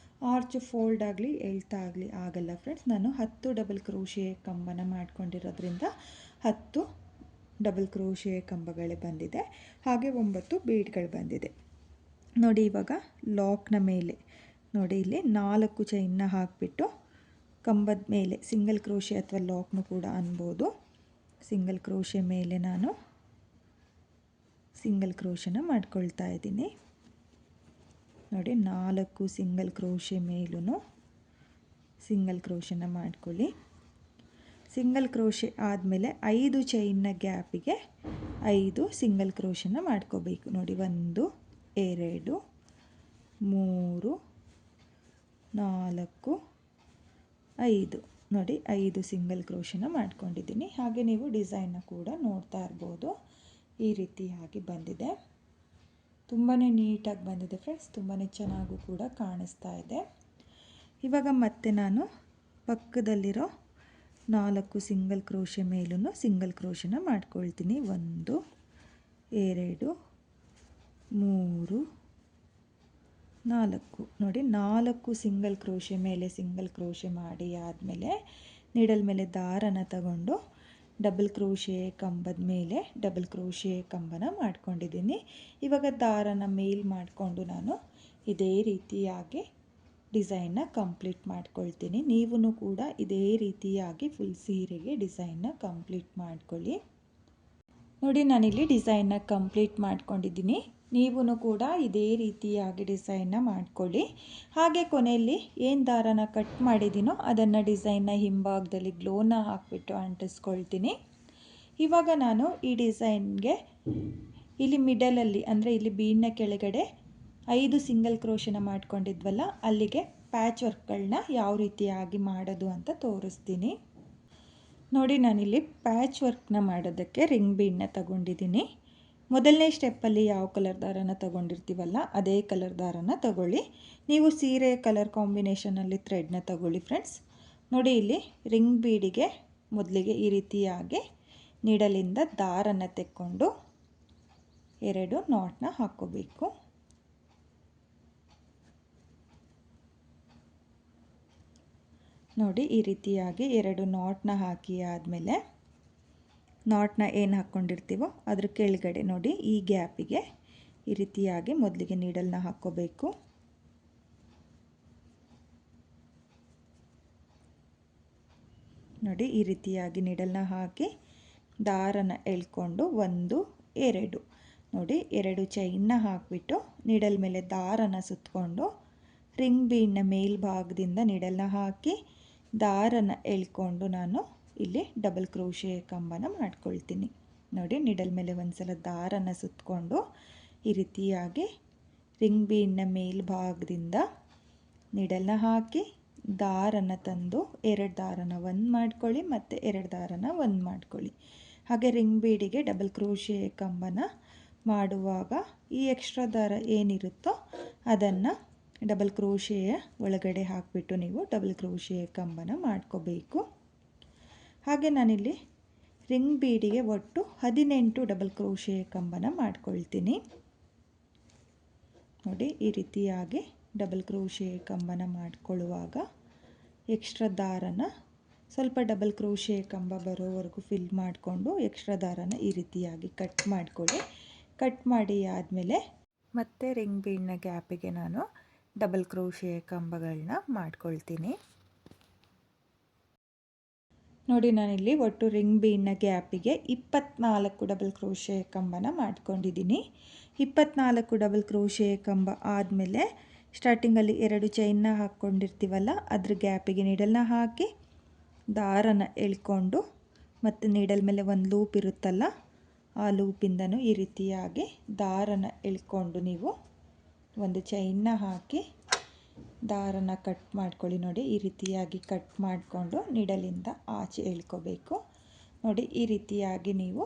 ಆರ್ಚ್ ಫೋಲ್ಡ್ ಆಗಲಿ ಎಳ್ತಾ ಆಗಲಿ ಆಗಲ್ಲ ಫ್ರೆಂಡ್ಸ್. ನಾನು 10 ಡಬಲ್ ಕ್ರೋಶೆ ಕಂಬನ ಮಾಡ್ಕೊಂಡಿರೋದ್ರಿಂದ 10 ಡಬಲ್ ಕ್ರೋಶೆ ಕಂಬಗಳೇ ಬಂದಿದೆ, ಹಾಗೆ 9 ಬೀಡ್ಗಳು ಬಂದಿದೆ ನೋಡಿ. ಇವಾಗ ಲಾಕ್ನ ಮೇಲೆ ನೋಡಿ, ಇಲ್ಲಿ 4 ಚೈನ್ನ ಹಾಕಿಬಿಟ್ಟು ಕಂಬದ ಮೇಲೆ ಸಿಂಗಲ್ ಕ್ರೋಶೆ ಅಥವಾ ಲಾಕ್ನು ಕೂಡ ಅನ್ಬೋದು. ಸಿಂಗಲ್ ಕ್ರೋಶೆ ಮೇಲೆ ನಾನು ಸಿಂಗಲ್ ಕ್ರೋಶನ ಮಾಡ್ಕೊಳ್ತಾ ಇದ್ದೀನಿ ನೋಡಿ. 4 ಸಿಂಗಲ್ ಕ್ರೋಶೆ ಮೇಲೂ ಸಿಂಗಲ್ ಕ್ರೋಶನ ಮಾಡ್ಕೊಳ್ಳಿ. ಸಿಂಗಲ್ ಕ್ರೋಶೆ ಆದಮೇಲೆ 5 ಚೈನ್ನ ಗ್ಯಾಪಿಗೆ 5 ಸಿಂಗಲ್ ಕ್ರೋಶನ ಮಾಡ್ಕೋಬೇಕು ನೋಡಿ. 1 2 3 4 5 ನೋಡಿ, 5 ಸಿಂಗಲ್ ಕ್ರೋಶನ ಮಾಡ್ಕೊಂಡಿದ್ದೀನಿ. ಹಾಗೆ ನೀವು ಡಿಸೈನ್ನ ಕೂಡ ನೋಡ್ತಾ ಇರ್ಬೋದು, ಈ ರೀತಿಯಾಗಿ ಬಂದಿದೆ. ತುಂಬಾ ನೀಟಾಗಿ ಬಂದಿದೆ ಫ್ರೆಂಡ್ಸ್, ತುಂಬಾ ಚೆನ್ನಾಗೂ ಕೂಡ ಕಾಣಿಸ್ತಾ ಇದೆ. ಇವಾಗ ಮತ್ತೆ ನಾನು ಪಕ್ಕದಲ್ಲಿರೋ 4 ಸಿಂಗಲ್ ಕ್ರೋಶೆ ಮೇಲೂ ಸಿಂಗಲ್ ಕ್ರೋಶನ ಮಾಡ್ಕೊಳ್ತೀನಿ. 1 2 3 4 ನೋಡಿ, 4 ಸಿಂಗಲ್ ಕ್ರೋಶೆ ಮೇಲೆ ಸಿಂಗಲ್ ಕ್ರೋಶೆ ಮಾಡಿ ಆದಮೇಲೆ ನೀಡಲ್ ಮೇಲೆ ದಾರನ ತಗೊಂಡು ಡಬಲ್ ಕ್ರೋಶೆ ಕಂಬದ ಮೇಲೆ ಡಬಲ್ ಕ್ರೋಶೆ ಕಂಬನ ಮಾಡ್ಕೊಂಡಿದ್ದೀನಿ. ಇವಾಗ ದಾರನ ಮೇಲ್ ಮಾಡಿಕೊಂಡು ನಾನು ಇದೇ ರೀತಿಯಾಗಿ ಡಿಸೈನ್ನ ಕಂಪ್ಲೀಟ್ ಮಾಡ್ಕೊಳ್ತೀನಿ. ನೀವೂ ಕೂಡ ಇದೇ ರೀತಿಯಾಗಿ ಫುಲ್ ಸೀರೆಗೆ ಡಿಸೈನ್ನ ಕಂಪ್ಲೀಟ್ ಮಾಡ್ಕೊಳ್ಳಿ ನೋಡಿ. ನಾನಿಲ್ಲಿ ಡಿಸೈನ್ನ ಕಂಪ್ಲೀಟ್ ಮಾಡ್ಕೊಂಡಿದ್ದೀನಿ, ನೀವೂ ಕೂಡ ಇದೇ ರೀತಿಯಾಗಿ ಡಿಸೈನ್ನ ಮಾಡ್ಕೊಳ್ಳಿ. ಹಾಗೆ ಕೊನೆಯಲ್ಲಿ ಏನು ದಾರನ ಕಟ್ ಮಾಡಿದ್ದೀನೋ ಅದನ್ನು ಡಿಸೈನ್ನ ಹಿಂಭಾಗದಲ್ಲಿ ಗ್ಲೋನ ಹಾಕಿಬಿಟ್ಟು ಅಂಟಿಸ್ಕೊಳ್ತೀನಿ. ಇವಾಗ ನಾನು ಈ ಡಿಸೈನ್ಗೆ ಇಲ್ಲಿ ಮಿಡಲಲ್ಲಿ ಅಂದರೆ ಇಲ್ಲಿ ಬೀಡ್ನ ಕೆಳಗಡೆ 5 ಸಿಂಗಲ್ ಕ್ರೋಶನ ಮಾಡ್ಕೊಂಡಿದ್ವಲ್ಲ, ಅಲ್ಲಿಗೆ ಪ್ಯಾಚ್ ವರ್ಕ್ಗಳನ್ನ ಯಾವ ರೀತಿಯಾಗಿ ಮಾಡೋದು ಅಂತ ತೋರಿಸ್ತೀನಿ ನೋಡಿ. ನಾನಿಲ್ಲಿ ಪ್ಯಾಚ್ ವರ್ಕ್ನ ಮಾಡೋದಕ್ಕೆ ರಿಂಗ್ ಬೀಡ್ನ ತಗೊಂಡಿದ್ದೀನಿ. ಮೊದಲನೇ ಸ್ಟೆಪ್ಪಲ್ಲಿ ಯಾವ ಕಲರ್ ದಾರನ ತಗೊಂಡಿರ್ತೀವಲ್ಲ ಅದೇ ಕಲರ್ ದಾರನ ತಗೊಳ್ಳಿ. ನೀವು ಸೀರೆ ಕಲರ್ ಕಾಂಬಿನೇಷನಲ್ಲಿ ಥ್ರೆಡ್ನ ತಗೊಳ್ಳಿ ಫ್ರೆಂಡ್ಸ್. ನೋಡಿ, ಇಲ್ಲಿ ರಿಂಗ್ ಬೀಡಿಗೆ ಮೊದಲಿಗೆ ಈ ರೀತಿಯಾಗಿ ನೀಡಲಿಂದ ದಾರನ ತೆಕ್ಕೊಂಡು 2 ನಾಟ್ನ ಹಾಕ್ಕೋಬೇಕು. ನೋಡಿ, ಈ ರೀತಿಯಾಗಿ 2 ನಾಟ್ನ ಹಾಕಿ ಆದಮೇಲೆ ನಾಟ್ನ ಏನು ಹಾಕ್ಕೊಂಡಿರ್ತೀವೋ ಅದ್ರ ಕೆಳಗಡೆ ನೋಡಿ ಈ ಗ್ಯಾಪಿಗೆ ಈ ರೀತಿಯಾಗಿ ಮೊದಲಿಗೆ ನೀಡಲ್ನ ಹಾಕ್ಕೋಬೇಕು. ನೋಡಿ, ಈ ರೀತಿಯಾಗಿ ನೀಡಲ್ನ ಹಾಕಿ ದಾರನ ಎಳ್ಕೊಂಡು 1 2 ನೋಡಿ 2 ಚೈನ್ನ ಹಾಕಿಬಿಟ್ಟು ನೀಡಲ್ ಮೇಲೆ ದಾರನ ಸುತ್ತಕೊಂಡು ರಿಂಗ್ ಬೀಡ್ನ ಮೇಲ್ಭಾಗದಿಂದ ನೀಡಲ್ನ ಹಾಕಿ ದಾರನ ಎಳ್ಕೊಂಡು ನಾನು ಇಲ್ಲಿ ಡಬಲ್ ಕ್ರೋಶೆ ಕಂಬನ ಮಾಡ್ಕೊಳ್ತೀನಿ ನೋಡಿ. ನೀಡಲ್ ಮೇಲೆ ಒಂದ್ಸಲ ದಾರನ ಸುತ್ತಕೊಂಡು ಈ ರೀತಿಯಾಗಿ ರಿಂಗ್ ಬೀಡ್ನ ಮೇಲ್ಭಾಗದಿಂದ ನೀಡಲ್ನ ಹಾಕಿ ದಾರನ ತಂದು 2 ದಾರನ ಒಂದು ಮಾಡ್ಕೊಳ್ಳಿ ಮತ್ತು 2 ದಾರನ ಒಂದು ಮಾಡ್ಕೊಳ್ಳಿ. ಹಾಗೆ ರಿಂಗ್ ಬೀಡಿಗೆ ಡಬಲ್ ಕ್ರೋಶೆ ಕಂಬನ ಮಾಡುವಾಗ ಈ ಎಕ್ಸ್ಟ್ರಾ ದಾರ ಏನಿರುತ್ತೋ ಅದನ್ನು ಡಬಲ್ ಕ್ರೋಶೆಯ ಒಳಗಡೆ ಹಾಕಿಬಿಟ್ಟು ನೀವು ಡಬಲ್ ಕ್ರೋಶೆ ಕಂಬನ ಮಾಡ್ಕೋಬೇಕು. ಹಾಗೆ ನಾನಿಲ್ಲಿ ರಿಂಗ್ ಬೀಡಿಗೆ ಒಟ್ಟು 18 ಡಬಲ್ ಕ್ರೋಶೆ ಕಂಬನ ಮಾಡ್ಕೊಳ್ತೀನಿ. ನೋಡಿ ಈ ರೀತಿಯಾಗಿ ಡಬಲ್ ಕ್ರೋಶೆ ಕಂಬನ ಮಾಡ್ಕೊಳ್ಳುವಾಗ ಎಕ್ಸ್ಟ್ರಾ ದಾರನ ಸ್ವಲ್ಪ ಡಬಲ್ ಕ್ರೋಶೆ ಕಂಬ ಬರೋವರೆಗೂ ಫಿಲ್ ಮಾಡಿಕೊಂಡು ಎಕ್ಸ್ಟ್ರಾ ದಾರನ ಈ ರೀತಿಯಾಗಿ ಕಟ್ ಮಾಡ್ಕೊಳ್ಳಿ. ಕಟ್ ಮಾಡಿ ಆದಮೇಲೆ ಮತ್ತೆ ರಿಂಗ್ ಬೀಡ್ನ ಗ್ಯಾಪಿಗೆ ನಾನು ಡಬಲ್ ಕ್ರೋಶೆ ಕಂಬಗಳನ್ನ ಮಾಡ್ಕೊಳ್ತೀನಿ. ನೋಡಿ ನಾನಿಲ್ಲಿ ಒಟ್ಟು ರಿಂಗ್ ಬೀಡ್ನ ಗ್ಯಾಪಿಗೆ 24 ಡಬಲ್ ಕ್ರೋಶೆ ಕಂಬನ ಮಾಡ್ಕೊಂಡಿದ್ದೀನಿ. 24 ಡಬಲ್ ಕ್ರೋಶೆ ಕಂಬ ಆದಮೇಲೆ ಸ್ಟಾರ್ಟಿಂಗಲ್ಲಿ 2 ಚೈನ್ನ ಹಾಕ್ಕೊಂಡಿರ್ತೀವಲ್ಲ ಅದ್ರ ಗ್ಯಾಪಿಗೆ ನೀಡಲ್ನ ಹಾಕಿ ದಾರನ ಎಳ್ಕೊಂಡು ಮತ್ತು ನೀಡಲ್ ಮೇಲೆ ಒಂದು ಲೂಪ್ ಇರುತ್ತಲ್ಲ ಆ ಲೂಪಿಂದನೂ ಈ ರೀತಿಯಾಗಿ ದಾರನ ಎಳ್ಕೊಂಡು ನೀವು ಒಂದು ಚೈನ್ನ ಹಾಕಿ ದಾರನ ಕಟ್ ಮಾಡ್ಕೊಳ್ಳಿ. ನೋಡಿ ಈ ರೀತಿಯಾಗಿ ಕಟ್ ಮಾಡಿಕೊಂಡು ನೀಡಲಿಂದ ಆಚೆ ಎಳ್ಕೋಬೇಕು. ನೋಡಿ ಈ ರೀತಿಯಾಗಿ ನೀವು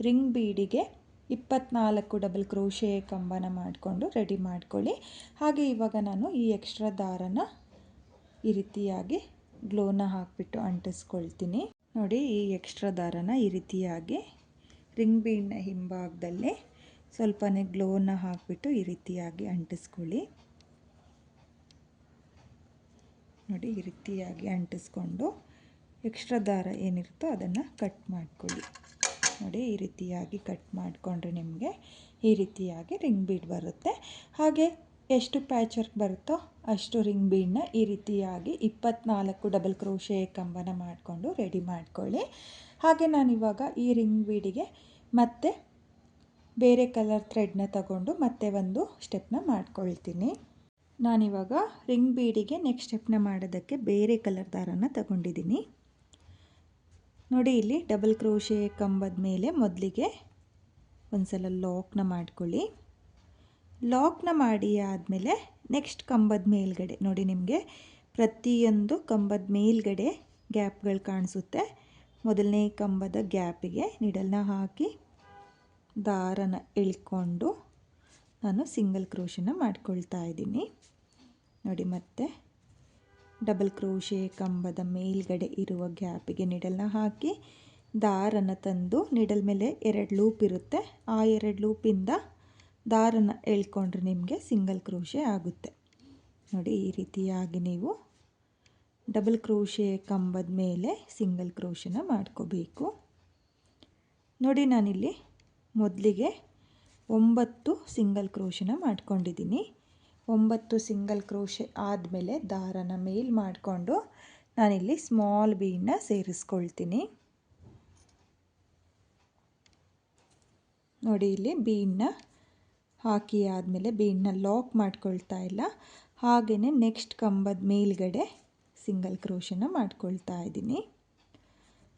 ರಿಂಗ್ ಬೀಡಿಗೆ 24 ಡಬಲ್ ಕ್ರೋಶೆ ಕಂಬನ ಮಾಡಿಕೊಂಡು ರೆಡಿ ಮಾಡ್ಕೊಳ್ಳಿ. ಹಾಗೆ ಇವಾಗ ನಾನು ಈ ಎಕ್ಸ್ಟ್ರಾ ದಾರನ ಈ ರೀತಿಯಾಗಿ ಗ್ಲೋನ ಹಾಕಿಬಿಟ್ಟು ಅಂಟಿಸ್ಕೊಳ್ತೀನಿ. ನೋಡಿ ಈ ಎಕ್ಸ್ಟ್ರಾ ದಾರನ ಈ ರೀತಿಯಾಗಿ ರಿಂಗ್ ಬೀಡ್ನ ಹಿಂಭಾಗದಲ್ಲಿ ಸ್ವಲ್ಪನೇ ಗ್ಲೋನ ಹಾಕಿಬಿಟ್ಟು ಈ ರೀತಿಯಾಗಿ ಅಂಟಿಸ್ಕೊಳ್ಳಿ. ನೋಡಿ ಈ ರೀತಿಯಾಗಿ ಅಂಟಿಸ್ಕೊಂಡು ಎಕ್ಸ್ಟ್ರಾ ದಾರ ಏನಿರುತ್ತೋ ಅದನ್ನು ಕಟ್ ಮಾಡ್ಕೊಳ್ಳಿ. ನೋಡಿ ಈ ರೀತಿಯಾಗಿ ಕಟ್ ಮಾಡಿಕೊಂಡ್ರೆ ನಿಮಗೆ ಈ ರೀತಿಯಾಗಿ ರಿಂಗ್ ಬೀಡ್ ಬರುತ್ತೆ. ಹಾಗೆ ಎಷ್ಟು ಪ್ಯಾಚ್ ವರ್ಕ್ ಬರುತ್ತೋ ಅಷ್ಟು ರಿಂಗ್ ಬೀಡನ್ನ ಈ ರೀತಿಯಾಗಿ 24 ಡಬಲ್ ಕ್ರೋಶೆ ಕಂಬನ ಮಾಡಿಕೊಂಡು ರೆಡಿ ಮಾಡ್ಕೊಳ್ಳಿ. ಹಾಗೆ ನಾನಿವಾಗ ಈ ರಿಂಗ್ ಬೀಡಿಗೆ ಮತ್ತೆ ಬೇರೆ ಕಲರ್ ಥ್ರೆಡ್ನ ತಗೊಂಡು ಮತ್ತೆ ಒಂದು ಸ್ಟೆಪ್ನ ಮಾಡ್ಕೊಳ್ತೀನಿ. ನಾನಿವಾಗ ರಿಂಗ್ ಬೀಡಿಗೆ ನೆಕ್ಸ್ಟ್ ಸ್ಟೆಪ್ನ ಮಾಡೋದಕ್ಕೆ ಬೇರೆ ಕಲರ್ ದಾರನ ತಗೊಂಡಿದ್ದೀನಿ. ನೋಡಿ ಇಲ್ಲಿ ಡಬಲ್ ಕ್ರೋಶೆ ಕಂಬದ ಮೇಲೆ ಮೊದಲಿಗೆ ಒಂದು ಸಲ ಲಾಕ್ನ ಮಾಡ್ಕೊಳ್ಳಿ. ಲಾಕ್ನ ಮಾಡಿ ಆದಮೇಲೆ ನೆಕ್ಸ್ಟ್ ಕಂಬದ ಮೇಲ್ಗಡೆ ನೋಡಿ ನಿಮಗೆ ಪ್ರತಿಯೊಂದು ಕಂಬದ ಮೇಲ್ಗಡೆ ಗ್ಯಾಪ್ಗಳು ಕಾಣಿಸುತ್ತೆ. ಮೊದಲನೇ ಕಂಬದ ಗ್ಯಾಪಿಗೆ ನೀಡಲ್ನ ಹಾಕಿ ದಾರನ ಎಳ್ಕೊಂಡು ನಾನು ಸಿಂಗಲ್ ಕ್ರೋಶನ ಮಾಡ್ಕೊಳ್ತಾ ಇದ್ದೀನಿ. ನೋಡಿ ಮತ್ತೆ ಡಬಲ್ ಕ್ರೋಶೆ ಕಂಬದ ಮೇಲ್ಗಡೆ ಇರುವ ಗ್ಯಾಪಿಗೆ ನೀಡಲ್ನ ಹಾಕಿ ದಾರನ ತಂದು ನೀಡಲ್ ಮೇಲೆ 2 ಲೂಪ್ ಇರುತ್ತೆ. ಆ 2 ಲೂಪಿಂದ ದಾರನ ಎಳ್ಕೊಂಡ್ರೆ ನಿಮಗೆ ಸಿಂಗಲ್ ಕ್ರೋಶೆ ಆಗುತ್ತೆ. ನೋಡಿ ಈ ರೀತಿಯಾಗಿ ನೀವು ಡಬಲ್ ಕ್ರೋಶೆ ಕಂಬದ ಮೇಲೆ ಸಿಂಗಲ್ ಕ್ರೋಶನ ಮಾಡ್ಕೋಬೇಕು. ನೋಡಿ ನಾನಿಲ್ಲಿ ಮೊದಲಿಗೆ 9 ಸಿಂಗಲ್ ಕ್ರೋಶನ ಮಾಡ್ಕೊಂಡಿದ್ದೀನಿ. 9 ಸಿಂಗಲ್ ಕ್ರೋಶೆ ಆದಮೇಲೆ ದಾರನ ಮೇಲ್ ಮಾಡಿಕೊಂಡು ನಾನಿಲ್ಲಿ ಸ್ಮಾಲ್ ಬೀಡನ್ನ ಸೇರಿಸ್ಕೊಳ್ತೀನಿ. ನೋಡಿ ಇಲ್ಲಿ ಬೀಡನ್ನ ಹಾಕಿ ಆದಮೇಲೆ ಬೀಡನ್ನ ಲಾಕ್ ಮಾಡ್ಕೊಳ್ತಾ ಇಲ್ಲ, ಹಾಗೆಯೇ ನೆಕ್ಸ್ಟ್ ಕಂಬದ ಮೇಲ್ಗಡೆ ಸಿಂಗಲ್ ಕ್ರೋಶನ ಮಾಡ್ಕೊಳ್ತಾ ಇದ್ದೀನಿ.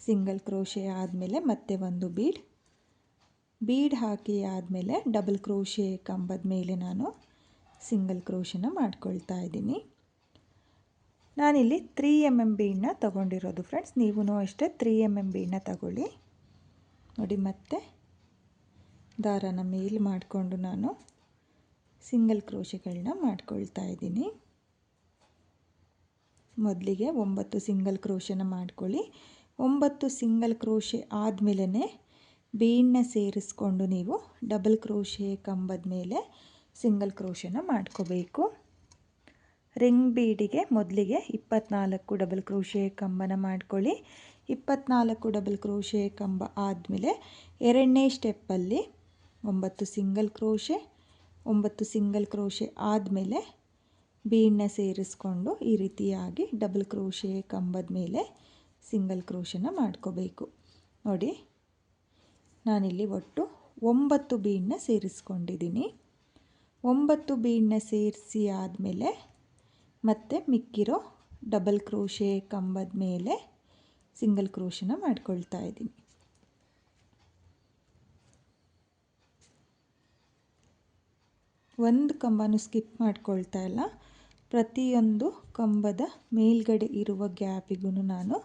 ಸಿಂಗಲ್ ಕ್ರೋಶೆ ಆದಮೇಲೆ ಮತ್ತೆ ಒಂದು ಬೀಡ್ ಹಾಕಿ ಆದಮೇಲೆ ಡಬಲ್ ಕ್ರೋಶೆ ಕಂಬದ ಮೇಲೆ ನಾನು ಸಿಂಗಲ್ ಕ್ರೋಶನ ಮಾಡ್ಕೊಳ್ತಾ ಇದ್ದೀನಿ. ನಾನಿಲ್ಲಿ 3 mm ಬೀಡನ್ನ ತಗೊಂಡಿರೋದು ಫ್ರೆಂಡ್ಸ್, ನೀವು ಅಷ್ಟೇ 3 mm ಬೀಡನ್ನ ತಗೊಳ್ಳಿ. ನೋಡಿ ಮತ್ತೆ ದಾರನ ಮೇಲ್ ಮಾಡಿಕೊಂಡು ನಾನು ಸಿಂಗಲ್ ಕ್ರೋಶೆಗಳನ್ನ ಮಾಡ್ಕೊಳ್ತಾ ಇದ್ದೀನಿ. ಮೊದಲಿಗೆ 9 ಸಿಂಗಲ್ ಕ್ರೋಶನ ಮಾಡ್ಕೊಳ್ಳಿ. 9 ಸಿಂಗಲ್ ಕ್ರೋಶೆ ಆದಮೇಲೆ ಬೀಡನ್ನ ಸೇರಿಸ್ಕೊಂಡು ನೀವು ಡಬಲ್ ಕ್ರೋಶೆ ಕಂಬದ ಮೇಲೆ ಸಿಂಗಲ್ ಕ್ರೋಶನ ಮಾಡ್ಕೋಬೇಕು. ರಿಂಗ್ ಬೀಡಿಗೆ ಮೊದಲಿಗೆ 24 ಡಬಲ್ ಕ್ರೋಶೆ ಕಂಬನ ಮಾಡ್ಕೊಳ್ಳಿ. 24 ಡಬಲ್ ಕ್ರೋಶೆ ಕಂಬ ಆದಮೇಲೆ ಎರಡನೇ ಸ್ಟೆಪ್ಪಲ್ಲಿ 9 ಸಿಂಗಲ್ ಕ್ರೋಶೆ, 9 ಸಿಂಗಲ್ ಕ್ರೋಶೆ ಆದಮೇಲೆ ಬೀಡನ್ನ ಸೇರಿಸ್ಕೊಂಡು ಈ ರೀತಿಯಾಗಿ ಡಬಲ್ ಕ್ರೋಶೆ ಕಂಬದ ಮೇಲೆ ಸಿಂಗಲ್ ಕ್ರೋಶನ ಮಾಡ್ಕೋಬೇಕು. ನೋಡಿ ನಾನಿಲ್ಲಿ ಒಟ್ಟು 9 ಬೀಡನ್ನ ಸೇರಿಸ್ಕೊಂಡಿದ್ದೀನಿ. 9 ಬೀಡನ್ನ ಸೇರಿಸಿ ಆದಮೇಲೆ ಮತ್ತೆ ಮಿಕ್ಕಿರೋ ಡಬಲ್ ಕ್ರೋಶೆ ಕಂಬದ ಮೇಲೆ ಸಿಂಗಲ್ ಕ್ರೋಶನ ಮಾಡ್ಕೊಳ್ತಾ ಇದ್ದೀನಿ. ಒಂದು ಕಂಬನೂ ಸ್ಕಿಪ್ ಮಾಡ್ಕೊಳ್ತಾ ಇಲ್ಲ, ಪ್ರತಿಯೊಂದು ಕಂಬದ ಮೇಲ್ಗಡೆ ಇರುವ ಗ್ಯಾಪಿಗೂ ನಾನು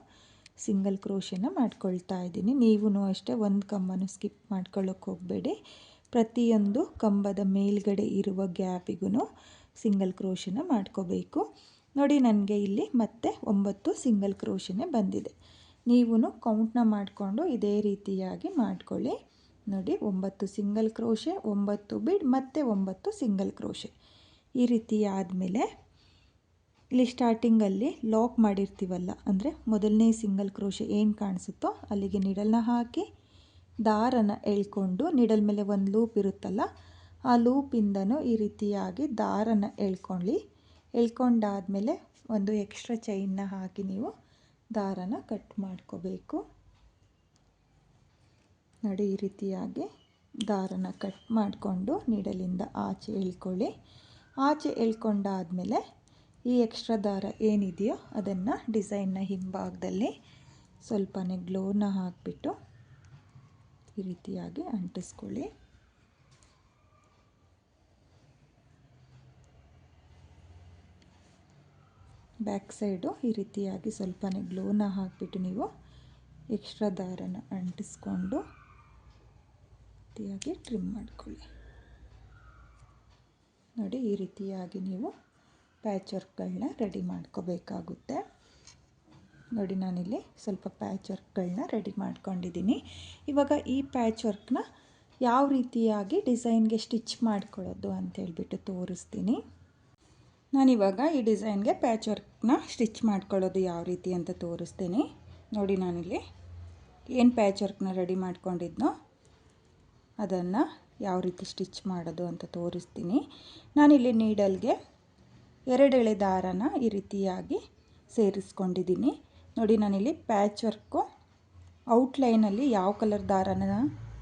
ಸಿಂಗಲ್ ಕ್ರೋಶೆನ ಮಾಡ್ಕೊಳ್ತಾ ಇದ್ದೀನಿ. ನೀವು ಅಷ್ಟೇ ಒಂದು ಕಂಬನೂ ಸ್ಕಿಪ್ ಮಾಡ್ಕೊಳ್ಳೋಕೆ ಹೋಗಬೇಡಿ. ಪ್ರತಿಯೊಂದು ಕಂಬದ ಮೇಲ್ಗಡೆ ಇರುವ ಗ್ಯಾಪಿಗೂ ಸಿಂಗಲ್ ಕ್ರೋಶೆನ ಮಾಡ್ಕೋಬೇಕು. ನೋಡಿ, ನನಗೆ ಇಲ್ಲಿ ಮತ್ತೆ 9 ಸಿಂಗಲ್ ಕ್ರೋಶೆನೇ ಬಂದಿದೆ. ನೀವು ಕೌಂಟ್ನ ಮಾಡಿಕೊಂಡು ಇದೇ ರೀತಿಯಾಗಿ ಮಾಡ್ಕೊಳ್ಳಿ. ನೋಡಿ, 9 ಸಿಂಗಲ್ ಕ್ರೋಶೆ, 9 ಬೀಡ್ ಮತ್ತು 9 ಸಿಂಗಲ್ ಕ್ರೋಶೆ. ಈ ರೀತಿ ಆದಮೇಲೆ ಇಲ್ಲಿ ಸ್ಟಾರ್ಟಿಂಗಲ್ಲಿ ಲಾಕ್ ಮಾಡಿರ್ತೀವಲ್ಲ, ಅಂದರೆ ಮೊದಲನೇ ಸಿಂಗಲ್ ಕ್ರೋಶೆ ಏನು ಕಾಣಿಸುತ್ತೋ ಅಲ್ಲಿಗೆ ನೀಡಲ್ನ ಹಾಕಿ ದಾರನ ಎಳ್ಕೊಂಡು, ನೀಡಲ್ ಮೇಲೆ ಒಂದು ಲೂಪ್ ಇರುತ್ತಲ್ಲ, ಆ ಲೂಪಿಂದನೂ ಈ ರೀತಿಯಾಗಿ ದಾರನ ಎಳ್ಕೊಂಡಾದಮೇಲೆ ಒಂದು ಎಕ್ಸ್ಟ್ರಾ ಚೈನ್ನ ಹಾಕಿ ನೀವು ದಾರನ ಕಟ್ ಮಾಡ್ಕೋಬೇಕು. ನೋಡಿ, ಈ ರೀತಿಯಾಗಿ ದಾರನ ಕಟ್ ಮಾಡಿಕೊಂಡು ನೀಡಲಿಂದ ಆಚೆ ಎಳ್ಕೊಳ್ಳಿ. ಆಚೆ ಎಳ್ಕೊಂಡಾದಮೇಲೆ ಈ ಎಕ್ಸ್ಟ್ರಾ ದಾರ ಏನಿದೆಯೋ ಅದನ್ನು ಡಿಸೈನ್ನ ಹಿಂಭಾಗದಲ್ಲಿ ಸ್ವಲ್ಪನೇ ಗ್ಲೋನ ಹಾಕಿಬಿಟ್ಟು ಈ ರೀತಿಯಾಗಿ ಅಂಟಿಸ್ಕೊಳ್ಳಿ. ಬ್ಯಾಕ್ ಸೈಡು ಈ ರೀತಿಯಾಗಿ ಸ್ವಲ್ಪನೇ ಗ್ಲೋನ ಹಾಕಿಬಿಟ್ಟು ನೀವು ಎಕ್ಸ್ಟ್ರಾ ದಾರನ ಅಂಟಿಸ್ಕೊಂಡು ರೀತಿಯಾಗಿ ಟ್ರಿಮ್ ಮಾಡ್ಕೊಳ್ಳಿ. ನೋಡಿ, ಈ ರೀತಿಯಾಗಿ ನೀವು ಪ್ಯಾಚ್ ವರ್ಕ್ಗಳನ್ನ ರೆಡಿ ಮಾಡ್ಕೋಬೇಕಾಗುತ್ತೆ. ನೋಡಿ, ನಾನಿಲ್ಲಿ ಸ್ವಲ್ಪ ಪ್ಯಾಚ್ ವರ್ಕ್ಗಳನ್ನ ರೆಡಿ ಮಾಡ್ಕೊಂಡಿದ್ದೀನಿ. ಇವಾಗ ಈ ಪ್ಯಾಚ್ ವರ್ಕ್ನ ಯಾವ ರೀತಿಯಾಗಿ ಡಿಸೈನ್ಗೆ ಸ್ಟಿಚ್ ಮಾಡ್ಕೊಳ್ಳೋದು ಅಂತೇಳ್ಬಿಟ್ಟು ತೋರಿಸ್ತೀನಿ. ನಾನಿವಾಗ ಈ ಡಿಸೈನ್ಗೆ ಪ್ಯಾಚ್ ವರ್ಕ್ನ ಸ್ಟಿಚ್ ಮಾಡ್ಕೊಳ್ಳೋದು ಯಾವ ರೀತಿ ಅಂತ ತೋರಿಸ್ತೀನಿ. ನೋಡಿ, ನಾನಿಲ್ಲಿ ಏನು ಪ್ಯಾಚ್ ವರ್ಕ್ನ ರೆಡಿ ಮಾಡ್ಕೊಂಡಿದ್ನೋ ಅದನ್ನು ಯಾವ ರೀತಿ ಸ್ಟಿಚ್ ಮಾಡೋದು ಅಂತ ತೋರಿಸ್ತೀನಿ. ನಾನಿಲ್ಲಿ ನೀಡಲ್ಗೆ 2 ಎಳೆ ದಾರನ ಈ ರೀತಿಯಾಗಿ ಸೇರಿಸ್ಕೊಂಡಿದ್ದೀನಿ. ನೋಡಿ, ನಾನಿಲ್ಲಿ ಪ್ಯಾಚ್ ವರ್ಕು ಔಟ್ಲೈನಲ್ಲಿ ಯಾವ ಕಲರ್ ದಾರನ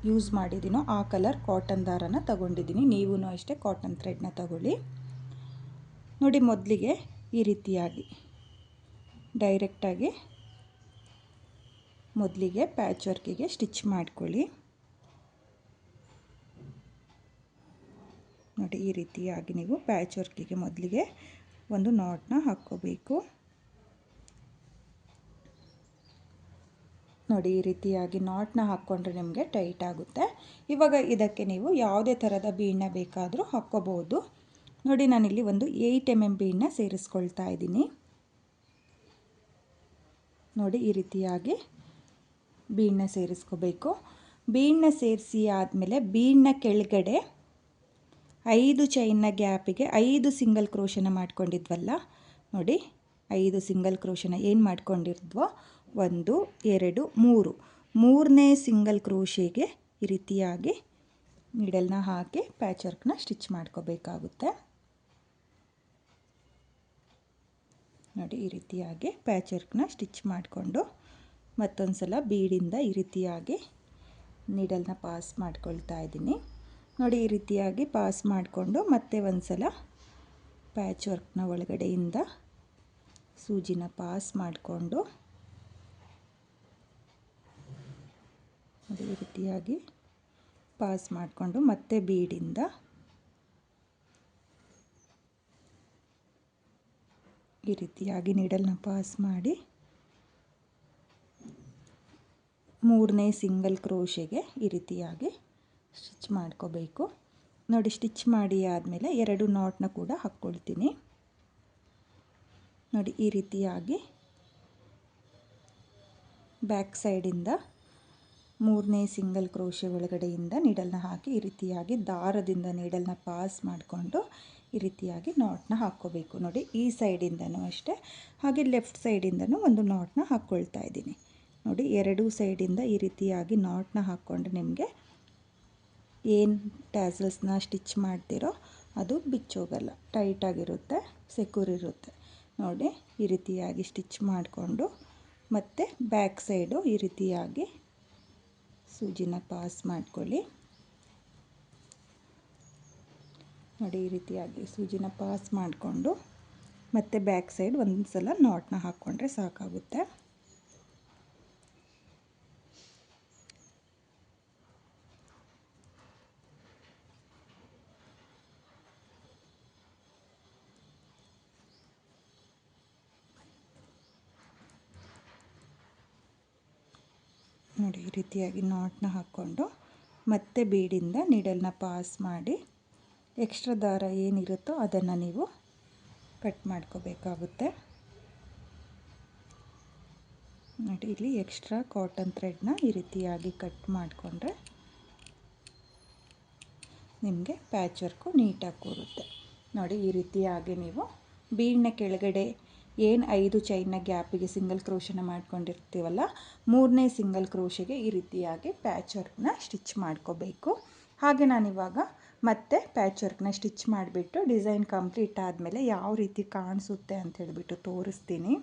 ಯೂಸ್ ಮಾಡಿದ್ದೀನೋ ಆ ಕಲರ್ ಕಾಟನ್ ದಾರನ ತಗೊಂಡಿದ್ದೀನಿ. ನೀವು ಅಷ್ಟೇ ಕಾಟನ್ ಥ್ರೆಡ್ನ ತಗೊಳ್ಳಿ. ನೋಡಿ, ಮೊದಲಿಗೆ ಈ ರೀತಿಯಾಗಿ ಡೈರೆಕ್ಟಾಗಿ ಮೊದಲಿಗೆ ಪ್ಯಾಚ್ ವರ್ಕಿಗೆ ಸ್ಟಿಚ್ ಮಾಡ್ಕೊಳ್ಳಿ. ನೋಡಿ, ಈ ರೀತಿಯಾಗಿ ನೀವು ಪ್ಯಾಚ್ ವರ್ಕಿಗೆ ಮೊದಲಿಗೆ ಒಂದು ನಾಟ್ನ ಹಾಕ್ಕೋಬೇಕು. ನೋಡಿ, ಈ ರೀತಿಯಾಗಿ ನಾಟ್ನ ಹಾಕ್ಕೊಂಡ್ರೆ ನಿಮಗೆ ಟೈಟ್ ಆಗುತ್ತೆ. ಇವಾಗ ಇದಕ್ಕೆ ನೀವು ಯಾವುದೇ ಥರದ ಬೀಡನ್ನ ಬೇಕಾದರೂ ಹಾಕ್ಕೋಬೋದು. ನೋಡಿ, ನಾನಿಲ್ಲಿ ಒಂದು 8 mm ಬೀಡನ್ನ ಸೇರಿಸ್ಕೊಳ್ತಾ ಇದ್ದೀನಿ. ನೋಡಿ, ಈ ರೀತಿಯಾಗಿ ಬೀಡನ್ನ ಸೇರಿಸ್ಕೋಬೇಕು. ಬೀಡನ್ನ ಸೇರಿಸಿ ಆದಮೇಲೆ ಬೀಡನ್ನ ಕೆಳಗಡೆ 5 ಚೈನ್ನ ಗ್ಯಾಪಿಗೆ 5 ಸಿಂಗಲ್ ಕ್ರೋಶನ ಮಾಡ್ಕೊಂಡಿದ್ವಲ್ಲ, ನೋಡಿ 5 ಸಿಂಗಲ್ ಕ್ರೋಶನ ಏನು ಮಾಡ್ಕೊಂಡಿದ್ವೋ 1 2 3 ಮೂರನೇ ಸಿಂಗಲ್ ಕ್ರೋಶೆಗೆ ಈ ರೀತಿಯಾಗಿ ನೀಡಲ್ನ ಹಾಕಿ ಪ್ಯಾಚ್ ವರ್ಕ್ನ ಸ್ಟಿಚ್ ಮಾಡ್ಕೋಬೇಕಾಗುತ್ತೆ. ನೋಡಿ, ಈ ರೀತಿಯಾಗಿ ಪ್ಯಾಚ್ ವರ್ಕ್ನ ಸ್ಟಿಚ್ ಮಾಡಿಕೊಂಡು ಮತ್ತೊಂದು ಸಲ ಬೀಡಿಂದ ಈ ರೀತಿಯಾಗಿ ನೀಡಲ್ನ ಪಾಸ್ ಮಾಡ್ಕೊಳ್ತಾ ಇದ್ದೀನಿ. ನೋಡಿ, ಈ ರೀತಿಯಾಗಿ ಪಾಸ್ ಮಾಡಿಕೊಂಡು ಮತ್ತೆ ಒಂದು ಸಲ ಪ್ಯಾಚ್ ವರ್ಕ್ನ ಒಳಗಡೆಯಿಂದ ಸೂಜಿನ ಪಾಸ್ ಮಾಡಿಕೊಂಡು ನೋಡಿ, ಈ ರೀತಿಯಾಗಿ ಪಾಸ್ ಮಾಡಿಕೊಂಡು ಮತ್ತೆ ಬೀಡಿಂದ ಈ ರೀತಿಯಾಗಿ ನೀಡಲ್ನ ಪಾಸ್ ಮಾಡಿ ಮೂರನೇ ಸಿಂಗಲ್ ಕ್ರೋಶೆಗೆ ಈ ರೀತಿಯಾಗಿ ಸ್ಟಿಚ್ ಮಾಡ್ಕೋಬೇಕು. ನೋಡಿ, ಸ್ಟಿಚ್ ಮಾಡಿ ಆದಮೇಲೆ 2 ನಾಟ್ನ ಕೂಡ ಹಾಕ್ಕೊಳ್ತೀನಿ. ನೋಡಿ, ಈ ರೀತಿಯಾಗಿ ಬ್ಯಾಕ್ ಸೈಡಿಂದ ಮೂರನೇ ಸಿಂಗಲ್ ಕ್ರೋಶೆ ಒಳಗಡೆಯಿಂದ ನೀಡಲ್ನ ಹಾಕಿ ಈ ರೀತಿಯಾಗಿ ದಾರದಿಂದ ನೀಡಲ್ನ ಪಾಸ್ ಮಾಡಿಕೊಂಡು ಈ ರೀತಿಯಾಗಿ ನಾಟ್ನ ಹಾಕ್ಕೋಬೇಕು. ನೋಡಿ, ಈ ಸೈಡಿಂದನೂ ಅಷ್ಟೇ, ಹಾಗೆ ಲೆಫ್ಟ್ ಸೈಡಿಂದನೂ ಒಂದು ನಾಟ್ನ ಹಾಕ್ಕೊಳ್ತಾ ಇದ್ದೀನಿ. ನೋಡಿ, 2 ಸೈಡಿಂದ ಈ ರೀತಿಯಾಗಿ ನಾಟ್ನ ಹಾಕ್ಕೊಂಡ್ರೆ ನಿಮಗೆ ಏನು ಟ್ಯಾಸಲ್ಸ್ನ ಸ್ಟಿಚ್ ಮಾಡ್ತಿರೋ ಅದು ಬಿಚ್ಚೋಗಲ್ಲ, ಟೈಟಾಗಿರುತ್ತೆ, ಸೆಕ್ಯೂರ್ ಇರುತ್ತೆ. ನೋಡಿ, ಈ ರೀತಿಯಾಗಿ ಸ್ಟಿಚ್ ಮಾಡಿಕೊಂಡು ಮತ್ತು ಬ್ಯಾಕ್ ಸೈಡು ಈ ರೀತಿಯಾಗಿ ಸೂಜಿನ ಪಾಸ್ ಮಾಡ್ಕೊಳ್ಳಿ. ನೋಡಿ, ಈ ರೀತಿಯಾಗಿ ಸೂಜಿನ ಪಾಸ್ ಮಾಡಿಕೊಂಡು ಮತ್ತು ಬ್ಯಾಕ್ ಸೈಡ್ ಒಂದು ಸಲ ನಾಟ್ನ ಹಾಕ್ಕೊಂಡ್ರೆ ಸಾಕಾಗುತ್ತೆ. ನೋಡಿ ಈ ರೀತಿಯಾಗಿ ನಾಟ್ನ ಹಾಕ್ಕೊಂಡು ಮತ್ತೆ ಬೀಡಿಂದ ನೀಡಲ್ನ ಪಾಸ್ ಮಾಡಿ ಎಕ್ಸ್ಟ್ರಾ ದಾರ ಏನಿರುತ್ತೋ ಅದನ್ನು ನೀವು ಕಟ್ ಮಾಡ್ಕೋಬೇಕಾಗುತ್ತೆ. ನೋಡಿ ಇಲ್ಲಿ ಎಕ್ಸ್ಟ್ರಾ ಕಾಟನ್ ಥ್ರೆಡ್ನ ಈ ರೀತಿಯಾಗಿ ಕಟ್ ಮಾಡಿಕೊಂಡ್ರೆ ನಿಮಗೆ ಪ್ಯಾಚ್ ವರ್ಕು ನೀಟಾಗಿ ಕೂರುತ್ತೆ. ನೋಡಿ ಈ ರೀತಿಯಾಗಿ ನೀವು ಬೀಡ್ನ ಕೆಳಗಡೆ ಏನು 5 ಚೈನ್ನ ಗ್ಯಾಪಿಗೆ ಸಿಂಗಲ್ ಕ್ರೋಶನ ಮಾಡ್ಕೊಂಡಿರ್ತೀವಲ್ಲ, 3ನೇ ಸಿಂಗಲ್ ಕ್ರೋಶೆಗೆ ಈ ರೀತಿಯಾಗಿ ಪ್ಯಾಚ್ ವರ್ಕ್ನ ಸ್ಟಿಚ್ ಮಾಡ್ಕೋಬೇಕು. ಹಾಗೆ ನಾನಿವಾಗ ಮತ್ತೆ ಪ್ಯಾಚ್ ವರ್ಕ್ನ ಸ್ಟಿಚ್ ಮಾಡಿಬಿಟ್ಟು ಡಿಸೈನ್ ಕಂಪ್ಲೀಟ್ ಆದಮೇಲೆ ಯಾವ ರೀತಿ ಕಾಣಿಸುತ್ತೆ ಅಂತ ಹೇಳಿಬಿಟ್ಟು ತೋರಿಸ್ತೀನಿ.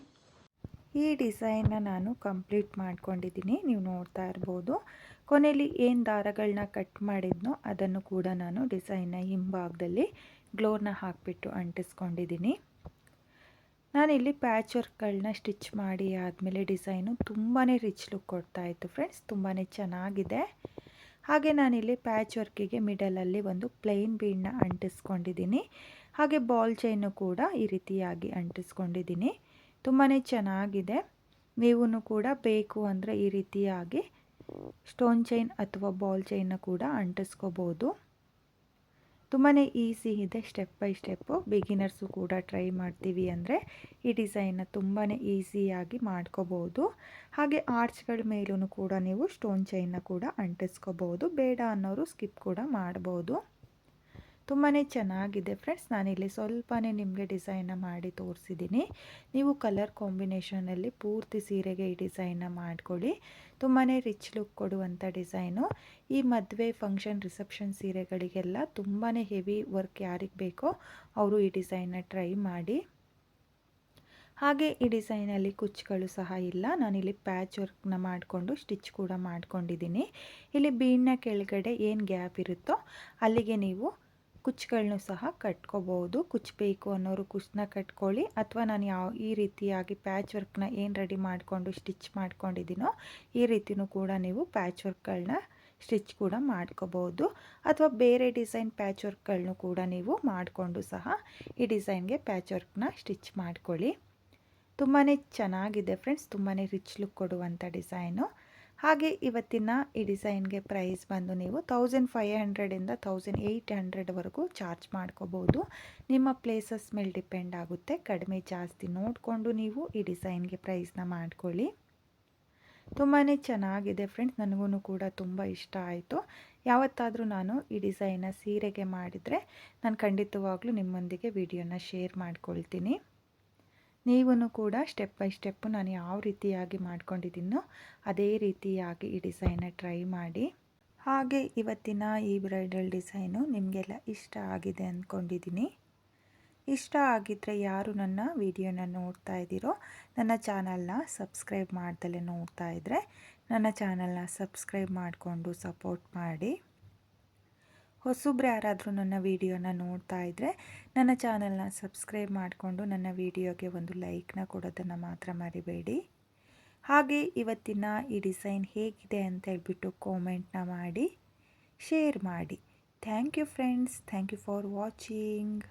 ಈ ಡಿಸೈನ್ನ ನಾನು ಕಂಪ್ಲೀಟ್ ಮಾಡ್ಕೊಂಡಿದ್ದೀನಿ, ನೀವು ನೋಡ್ತಾ ಇರ್ಬೋದು. ಕೊನೆಯಲ್ಲಿ ಏನು ದಾರಗಳನ್ನ ಕಟ್ ಮಾಡಿದ್ನೋ ಅದನ್ನು ಕೂಡ ನಾನು ಡಿಸೈನ್ನ ಹಿಂಭಾಗದಲ್ಲಿ ಗ್ಲೋರ್ನ ಹಾಕಿಬಿಟ್ಟು ಅಂಟಿಸ್ಕೊಂಡಿದ್ದೀನಿ. ನಾನಿಲ್ಲಿ ಪ್ಯಾಚ್ ವರ್ಕ್ಗಳನ್ನ ಸ್ಟಿಚ್ ಮಾಡಿ ಆದಮೇಲೆ ಡಿಸೈನು ತುಂಬಾ ರಿಚ್ ಲುಕ್ ಕೊಡ್ತಾಯಿತ್ತು ಫ್ರೆಂಡ್ಸ್, ತುಂಬಾ ಚೆನ್ನಾಗಿದೆ. ಹಾಗೆ ನಾನಿಲ್ಲಿ ಪ್ಯಾಚ್ ವರ್ಕಿಗೆ ಮಿಡಲಲ್ಲಿ ಒಂದು ಪ್ಲೇನ್ ಬೀಡನ್ನ ಅಂಟಿಸ್ಕೊಂಡಿದ್ದೀನಿ. ಹಾಗೆ ಬಾಲ್ ಚೈನು ಕೂಡ ಈ ರೀತಿಯಾಗಿ ಅಂಟಿಸ್ಕೊಂಡಿದ್ದೀನಿ. ತುಂಬಾ ಚೆನ್ನಾಗಿದೆ. ನೀವು ಕೂಡ ಬೇಕು ಅಂದರೆ ಈ ರೀತಿಯಾಗಿ ಸ್ಟೋನ್ ಚೈನ್ ಅಥವಾ ಬಾಲ್ ಚೈನ್ನ ಕೂಡ ಅಂಟಿಸ್ಕೋಬೋದು. ತುಂಬಾ ಈಸಿ ಇದೆ, ಸ್ಟೆಪ್ ಬೈ ಸ್ಟೆಪ್ಪು. ಬಿಗಿನರ್ಸು ಕೂಡ ಟ್ರೈ ಮಾಡ್ತೀವಿ ಅಂದರೆ ಈ ಡಿಸೈನ್ನ ತುಂಬಾ ಈಸಿಯಾಗಿ ಮಾಡ್ಕೋಬೋದು. ಹಾಗೆ ಆರ್ಚ್ಗಳ ಮೇಲೂ ಕೂಡ ನೀವು ಸ್ಟೋನ್ ಚೈನ್ನ ಕೂಡ ಅಂಟಿಸ್ಕೋಬೋದು. ಬೇಡ ಅನ್ನೋರು ಸ್ಕಿಪ್ ಕೂಡ ಮಾಡ್ಬೋದು. ತುಂಬಾ ಚೆನ್ನಾಗಿದೆ ಫ್ರೆಂಡ್ಸ್. ನಾನಿಲ್ಲಿ ಸ್ವಲ್ಪನೇ ನಿಮಗೆ ಡಿಸೈನ್ನ ಮಾಡಿ ತೋರಿಸಿದ್ದೀನಿ. ನೀವು ಕಲರ್ ಕಾಂಬಿನೇಷನಲ್ಲಿ ಪೂರ್ತಿ ಸೀರೆಗೆ ಈ ಡಿಸೈನ್ನ ಮಾಡ್ಕೊಳ್ಳಿ. ತುಂಬಾ ರಿಚ್ ಲುಕ್ ಕೊಡುವಂಥ ಡಿಸೈನು. ಈ ಮದುವೆ ಫಂಕ್ಷನ್ ರಿಸೆಪ್ಷನ್ ಸೀರೆಗಳಿಗೆಲ್ಲ ತುಂಬಾ ಹೆವಿ ವರ್ಕ್ ಯಾರಿಗೆ ಬೇಕೋ ಅವರು ಈ ಡಿಸೈನ್ನ ಟ್ರೈ ಮಾಡಿ. ಹಾಗೆ ಈ ಡಿಸೈನಲ್ಲಿ ಕುಚ್ಚುಗಳು ಸಹ ಇಲ್ಲ. ನಾನಿಲ್ಲಿ ಪ್ಯಾಚ್ ವರ್ಕ್ನ ಮಾಡಿಕೊಂಡು ಸ್ಟಿಚ್ ಕೂಡ ಮಾಡ್ಕೊಂಡಿದ್ದೀನಿ. ಇಲ್ಲಿ ಬೀಡ್ನ ಕೆಳಗಡೆ ಏನು ಗ್ಯಾಪ್ ಇರುತ್ತೋ ಅಲ್ಲಿಗೆ ನೀವು ಕುಚ್ಚುಗಳನ್ನೂ ಸಹ ಕಟ್ಕೋಬೋದು. ಕುಚ್ಚು ಬೇಕು ಅನ್ನೋರು ಕುಚ್ಚನ್ನ ಕಟ್ಕೊಳ್ಳಿ, ಅಥವಾ ನಾನು ಈ ರೀತಿಯಾಗಿ ಪ್ಯಾಚ್ ವರ್ಕ್ನ ಏನು ರೆಡಿ ಮಾಡಿಕೊಂಡು ಸ್ಟಿಚ್ ಮಾಡ್ಕೊಂಡಿದ್ದೀನೋ ಈ ರೀತಿಯೂ ಕೂಡ ನೀವು ಪ್ಯಾಚ್ ವರ್ಕ್ಗಳನ್ನ ಸ್ಟಿಚ್ ಕೂಡ ಮಾಡ್ಕೋಬೋದು. ಅಥವಾ ಬೇರೆ ಡಿಸೈನ್ ಪ್ಯಾಚ್ ವರ್ಕ್ಗಳನ್ನೂ ಕೂಡ ನೀವು ಮಾಡಿಕೊಂಡು ಸಹ ಈ ಡಿಸೈನ್ಗೆ ಪ್ಯಾಚ್ ವರ್ಕ್ನ ಸ್ಟಿಚ್ ಮಾಡ್ಕೊಳ್ಳಿ. ತುಂಬಾ ಚೆನ್ನಾಗಿದೆ ಫ್ರೆಂಡ್ಸ್, ತುಂಬಾ ರಿಚ್ ಲುಕ್ ಕೊಡುವಂಥ ಡಿಸೈನು. ಹಾಗೆ ಇವತ್ತಿನ ಈ ಡಿಸೈನ್ಗೆ ಪ್ರೈಸ್ ಬಂದು ನೀವು 1500ಇಂದ 1800ವರೆಗೂ ಚಾರ್ಜ್ ಮಾಡ್ಕೋಬೋದು. ನಿಮ್ಮ ಪ್ಲೇಸಸ್ ಮೇಲೆ ಡಿಪೆಂಡ್ ಆಗುತ್ತೆ. ಕಡಿಮೆ ಜಾಸ್ತಿ ನೋಡಿಕೊಂಡು ನೀವು ಈ ಡಿಸೈನ್ಗೆ ಪ್ರೈಸ್ನ ಮಾಡ್ಕೊಳ್ಳಿ. ತುಂಬಾ ಚೆನ್ನಾಗಿದೆ ಫ್ರೆಂಡ್ಸ್, ನನಗೂ ಕೂಡ ತುಂಬ ಇಷ್ಟ ಆಯಿತು. ಯಾವತ್ತಾದರೂ ನಾನು ಈ ಡಿಸೈನ್ನ ಸೀರೆಗೆ ಮಾಡಿದರೆ ನಾನು ಖಂಡಿತವಾಗ್ಲೂ ನಿಮ್ಮೊಂದಿಗೆ ವಿಡಿಯೋನ ಶೇರ್ ಮಾಡ್ಕೊಳ್ತೀನಿ. ನೀವು ಕೂಡ ಸ್ಟೆಪ್ ಬೈ ಸ್ಟೆಪ್ಪು ನಾನು ಯಾವ ರೀತಿಯಾಗಿ ಮಾಡ್ಕೊಂಡಿದ್ದೀನೋ ಅದೇ ರೀತಿಯಾಗಿ ಈ ಡಿಸೈನ್ನ ಟ್ರೈ ಮಾಡಿ. ಹಾಗೆ ಇವತ್ತಿನ ಈ ಬ್ರೈಡಲ್ ಡಿಸೈನು ನಿಮಗೆಲ್ಲ ಇಷ್ಟ ಆಗಿದೆ ಅಂದ್ಕೊಂಡಿದ್ದೀನಿ. ಇಷ್ಟ ಆಗಿದ್ದರೆ ಯಾರು ನನ್ನ ವಿಡಿಯೋನ ನೋಡ್ತಾ ಇದ್ದೀರೋ, ನನ್ನ ಚಾನಲ್ನ ಸಬ್ಸ್ಕ್ರೈಬ್ ಮಾಡ್ದಲೇ ನೋಡ್ತಾ ಇದ್ದರೆ ನನ್ನ ಚಾನಲ್ನ ಸಬ್ಸ್ಕ್ರೈಬ್ ಮಾಡಿಕೊಂಡು ಸಪೋರ್ಟ್ ಮಾಡಿ. ಹೊಸಬ್ರು ಯಾರಾದರೂ ನನ್ನ ವಿಡಿಯೋನ ನೋಡ್ತಾ ಇದ್ದರೆ ನನ್ನ ಚಾನಲ್ನ ಸಬ್ಸ್ಕ್ರೈಬ್ ಮಾಡಿಕೊಂಡು ನನ್ನ ವಿಡಿಯೋಗೆ ಒಂದು ಲೈಕ್ನ ಕೊಡೋದನ್ನು ಮಾತ್ರ ಮರಿಬೇಡಿ. ಹಾಗೆ ಇವತ್ತಿನ ಈ ಡಿಸೈನ್ ಹೇಗಿದೆ ಅಂತ ಹೇಳ್ಬಿಟ್ಟು ಕಾಮೆಂಟ್ನ ಮಾಡಿ ಶೇರ್ ಮಾಡಿ. Thank you friends, thank you for watching.